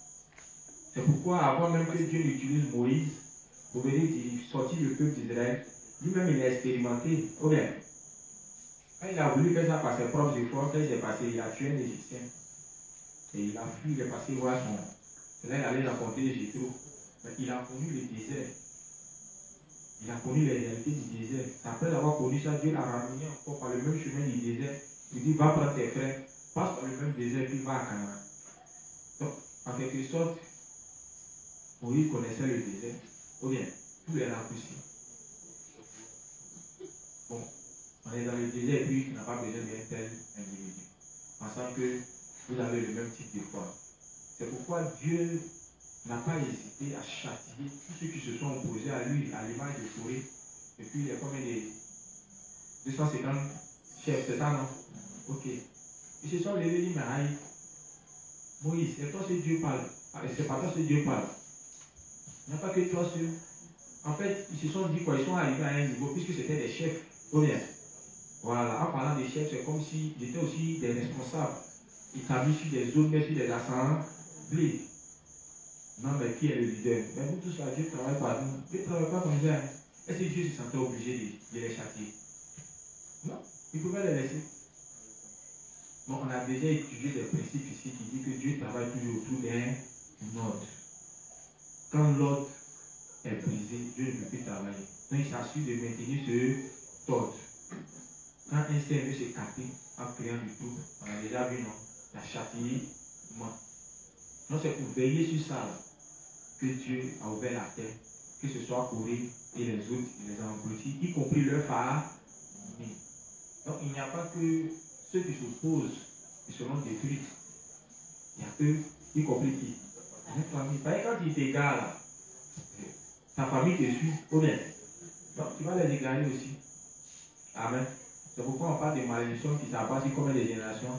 C'est pourquoi avant même que Dieu utilise Moïse pour venir sortir le peuple d'Israël, lui-même il a expérimenté. Ou bien, quand il a voulu faire ça par ses propres efforts, quand il s'est passé, il a tué un Égyptien. Et il a fui, il est passé voir son. C'est là qu'il allait rencontrer Jétro. Mais il a connu le désert. Il a connu les réalités du désert. Après avoir connu ça, Dieu l'a ramené encore par le même chemin du désert. Il dit, va prendre tes frères, passe par le même désert, puis va à Canaan. Donc, en quelque sorte, Moïse connaissait le désert. Ou bien, tous les raccourcis. Bon, on est dans le désert et puis on n'a pas besoin d'un tel individu. Pensant que vous avez le même type de foi. C'est pourquoi Dieu n'a pas hésité à châtier tous ceux qui se sont opposés à lui, à l'image de Corée. Et puis il y a combien de 250 chefs, c'est ça, non? Ok. Ils se sont levés et dit, mais aïe, Moïse, c'est toi seul Dieu parle. C'est pas toi seul Dieu parle. Il n'y a pas que toi seul. En fait, ils se sont dit quoi? Ils sont arrivés à un niveau, puisque c'était des chefs. Combien? Voilà, en parlant des chefs, c'est comme s'ils étaient aussi des responsables. Ils travaillent sur des zones, mais sur des assemblées. Non, mais qui est le leader? Mais vous tous là, Dieu travaille par nous. Dieu ne travaille pas comme ça. Est-ce que Dieu se sentait obligé de les châtier? Non, il pouvait les laisser. Bon, on a déjà étudié des principes ici qui disent que Dieu travaille toujours autour d'un ordre. Quand l'ordre est brisé, Dieu ne peut plus travailler. Donc il s'assure de maintenir ce ordre. Quand un cerf veut se capter en créant du trouble, on a déjà vu, non? La châtiment. Donc c'est pour veiller sur ça là, que Dieu a ouvert la terre, que ce soit Corée et les autres, il les a engloutis, y compris leur famille. Donc il n'y a pas que ceux qui s'opposent, qui seront détruits. Il y a eux, y compris qui? La famille. Parce que quand il t'égare, ta famille te suit, ou bien. Donc tu vas les égarer aussi. Amen. C'est pourquoi on parle des malédictions qui s'abattent sur combien de générations?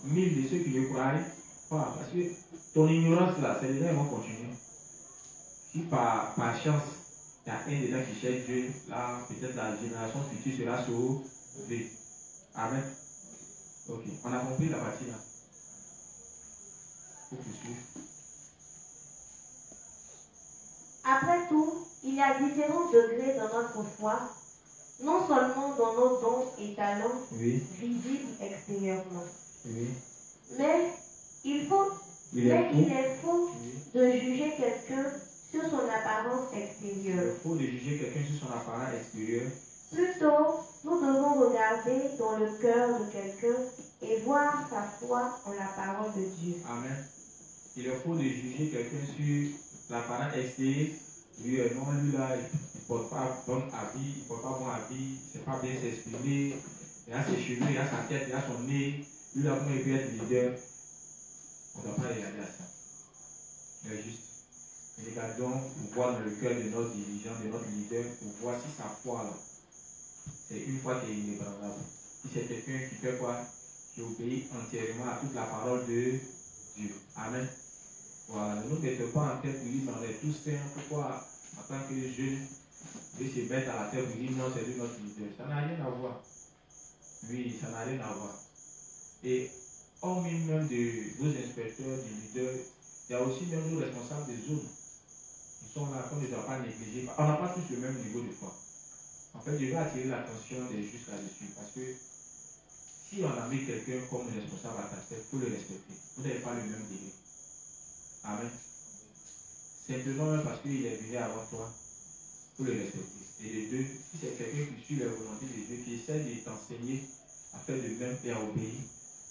1000 de ceux qui le croient pas. Parce que ton ignorance là, c'est déjà ils vont continuer. Si par chance, il y a un des gens qui cherche Dieu, là, peut-être la génération future sera sauvée. Amen. Ok, on a compris la partie là. Faut poursuivre. Après tout, il y a différents degrés dans notre foi, non seulement dans nos dons et talents visibles extérieurement, mais il est faux de juger quelqu'un sur son apparence extérieure. Il faut de juger quelqu'un sur son apparence extérieure. Plutôt, nous devons regarder dans le cœur de quelqu'un et voir sa foi en la parole de Dieu. Amen. Il est faux de juger quelqu'un sur l'apparence extérieure. Non, lui là, il ne porte pas bon habit, il ne porte pas bon habit, il ne sait pas bien s'exprimer, il a ses cheveux, il a sa tête, il a son nez, lui là, comment il peut être leader? On ne doit pas regarder à ça. Mais juste, regardons pour voir dans le cœur de notre dirigeant, de notre leader, pour voir si sa foi là, c'est une foi qui est inébranlable. Si c'est quelqu'un qui fait quoi? Qui obéit entièrement à toute la parole de Dieu. Amen. Voilà, ne nous mettons pas en tête pour dire on est tous saints, pourquoi en tant que jeunes, de se mettre à la tête pour dire non, c'est lui notre leader. Ça n'a rien à voir. Oui, ça n'a rien à voir. Et hormis même de nos inspecteurs, des leaders, il y a aussi même nos responsables des zones. Ils sont là, qu'on ne doit pas négliger. On n'a pas tous le même niveau de foi. En fait, je vais attirer l'attention des justes là-dessus parce que si on a mis quelqu'un comme responsable à ta tête, il faut le respecter. Vous n'avez pas le même délai. Amen. Simplement parce qu'il est venu avant toi, il faut le respecter. Et les deux, si c'est quelqu'un qui suit la volonté de Dieu, qui essaie de t'enseigner à faire de même et à obéir,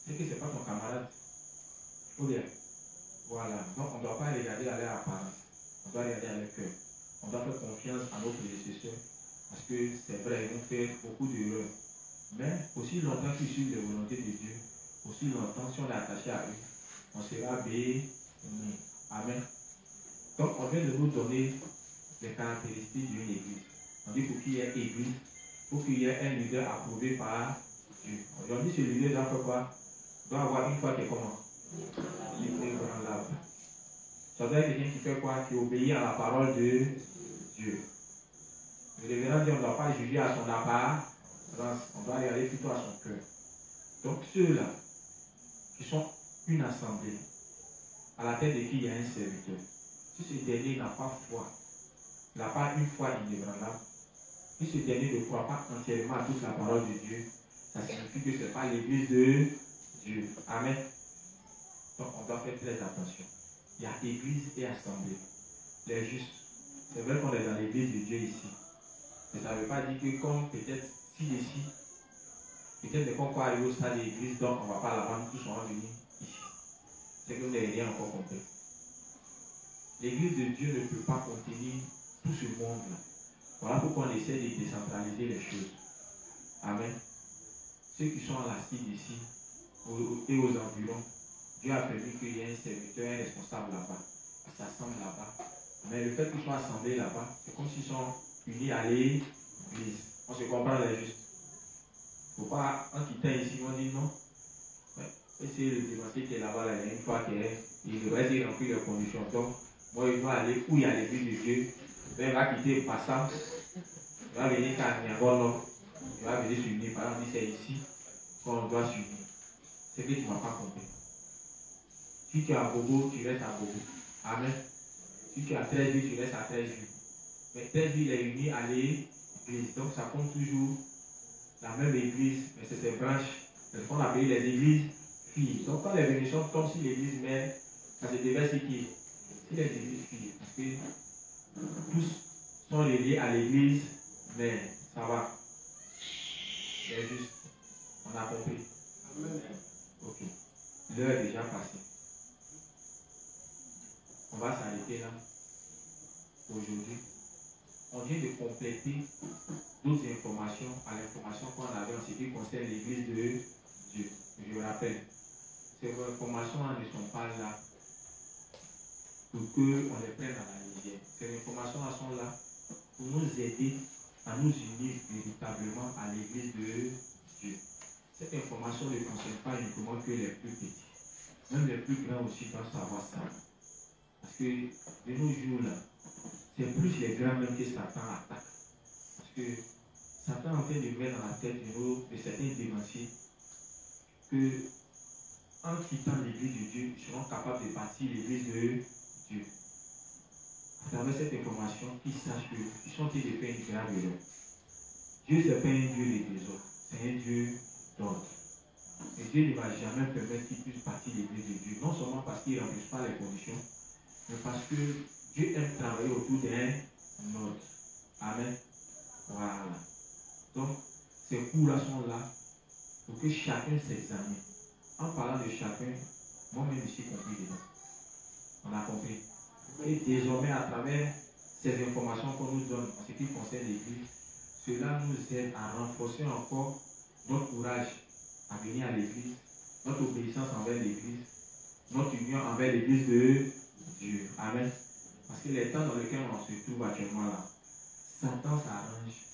c'est que ce n'est pas ton camarade. Ou bien, voilà. Donc on ne doit pas regarder à leur apparence, on doit regarder à leur cœur. On doit faire confiance à nos prédécesseurs, parce que c'est vrai, ils vont faire beaucoup d'erreurs. Mais aussi longtemps qu'ils suivent les volontés de Dieu, aussi longtemps si on est attaché à eux, on sera béni. Amen. Donc on vient de nous donner les caractéristiques d'une église. On dit pour qu'il y ait église, pour qu'il y ait un leader approuvé par Dieu. Aujourd'hui, ce leader doit faire quoi? Doit avoir une foi qui est comment? Inébranlable. Ça doit être quelqu'un qui fait quoi? Qui obéit à la parole de Dieu. Le révérend dit on ne doit pas juger à son apparence, on doit regarder plutôt à son cœur. Donc ceux-là qui sont une assemblée, à la tête de qui il y a un serviteur. Si ce dernier n'a pas foi, il n'a pas une foi inébranlable, si ce dernier ne croit pas entièrement à toute la parole de Dieu, ça signifie que ce n'est pas l'église de Dieu. Amen. Donc on doit faire très attention. Il y a église et assemblée. Les justes, c'est vrai qu'on est dans l'église de Dieu ici. Mais ça ne veut pas dire que comme peut-être si ici, peut-être qu'on peut arriver au stade de l'église, donc on ne va pas la vendre, tous sont venus ici. C'est que vous n'avez rien encore compris. L'église de Dieu ne peut pas contenir tout ce monde-là. Voilà pourquoi on essaie de décentraliser les choses. Amen. Ceux qui sont à la cible ici et aux environs, Dieu a permis qu'il y ait un serviteur, un responsable là-bas. Ils s'assemblent là-bas. Mais le fait qu'ils soient assemblés là-bas, c'est comme s'ils sont unis à l'église. On se comprend les justes. Il ne faut pas, en quittant ici, on dit non. Essayez de démontrer qu'il est là-bas, il y a une fois qu'il devrait dire remplir les conditions. Donc, moi, il dois aller où il y a l'église de Dieu. Il va quitter le passant. Il va venir à Niagono. Tu vas venir s'unir. Par exemple, c'est ici qu'on doit s'unir. C'est que tu ne m'as pas compris. Si tu es à Bobo, tu restes à Bobo. Amen. Si tu as 13 villes, tu restes à 13 villes. Mais 13 villes est unie à l'église. Donc ça compte toujours la même église, mais c'est ses branches. C'est ce qu'on appelle les églises filles. Donc quand les bénédictions tombent sur l'église mère, ça se déverse qui? Si les églises filles. Parce que tous sont reliés à l'église mère. Ça va. C'est juste. On a compris. Amen. Ok. L'heure est déjà passée. On va s'arrêter là. Aujourd'hui, on vient de compléter d'autres informations à l'information qu'on avait en ce qui concerne l'église de Dieu. Je rappelle, ces informations ne sont pas là pour qu'on les prenne à la légère. Ces informations sont là pour nous aider à nous unir véritablement à l'église de Dieu. Cette information ne concerne pas uniquement que les plus petits. Même les plus grands aussi doivent savoir ça. Parce que de nos jours là, c'est plus les grands même que Satan attaque. Parce que Satan est en train de mettre dans la tête de certains dévanciers que en quittant l'église de Dieu, ils seront capables de bâtir l'église de Dieu. À travers cette information, qu'ils sachent qu'ils sont en train de faire une grave erreur. Dieu, ce n'est pas un Dieu de désordre, c'est un Dieu d'ordre. Et Dieu ne va jamais permettre qu'ils puissent bâtir l'église de Dieu. Non seulement parce qu'ils ne remplissent pas les conditions, mais parce que Dieu aime travailler autour d'un ordre. Amen. Voilà. Donc, ces cours-là sont là pour que chacun s'examine. En parlant de chacun, moi-même je suis compris dedans. On a compris. Et désormais, à travers ces informations qu'on nous donne en ce qui concerne l'Église, cela nous aide à renforcer encore notre courage à venir à l'Église, notre obéissance envers l'Église, notre union envers l'Église de Dieu. Amen. Parce que les temps dans lesquels on se trouve actuellement là, Satan s'arrange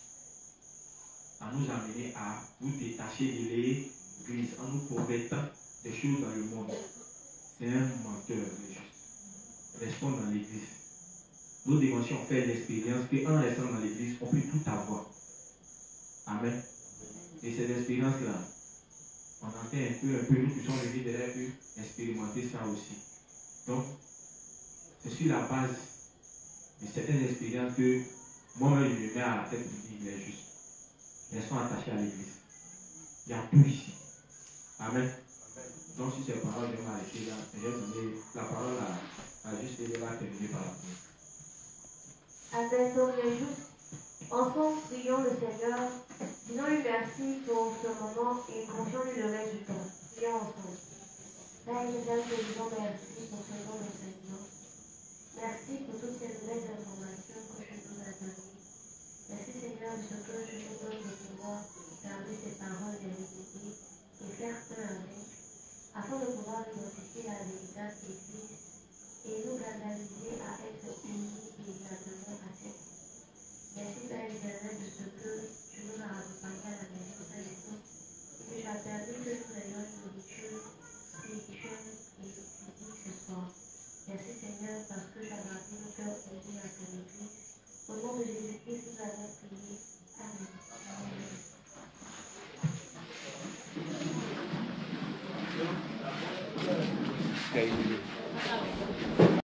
à nous amener à nous détacher de l'Église en nous promettant des choses dans le monde. C'est un menteur, le juste. Restons dans l'Église. Nous devons faire l'expérience qu'en restant dans l'Église, on peut tout avoir. Amen. Et cette expérience-là, on entend un peu, nous qui sommes venus derrière eux, expérimenter ça aussi. Donc, c'est sur la base de certaines expériences que moi-même je me mets à la tête pour dire, mais juste. Restons attachés à l'Église. Il y a tout ici. Amen. Donc, si ces paroles, je vais m'arrêter là. Je vais donner la parole à juste et je vais terminer par la prière. Amen. Donc, les justes, ensemble, prions le Seigneur. Disons-lui merci pour ce moment et confions-lui le reste du temps. Prions ensemble. Père éternel, te disons merci pour ce long enseignement. Merci pour toutes ces nouvelles informations que tu nous as données. Merci Seigneur de ce que je nous donne de pouvoir garder ces paroles et les écrire et faire un avec, afin de pouvoir identifier la véritable Église et nous canaliser à être unis véritablement à cette. Merci Père éternel de ce que tu nous as accompagnés à la maison de Saint-Esprit, que tu as permis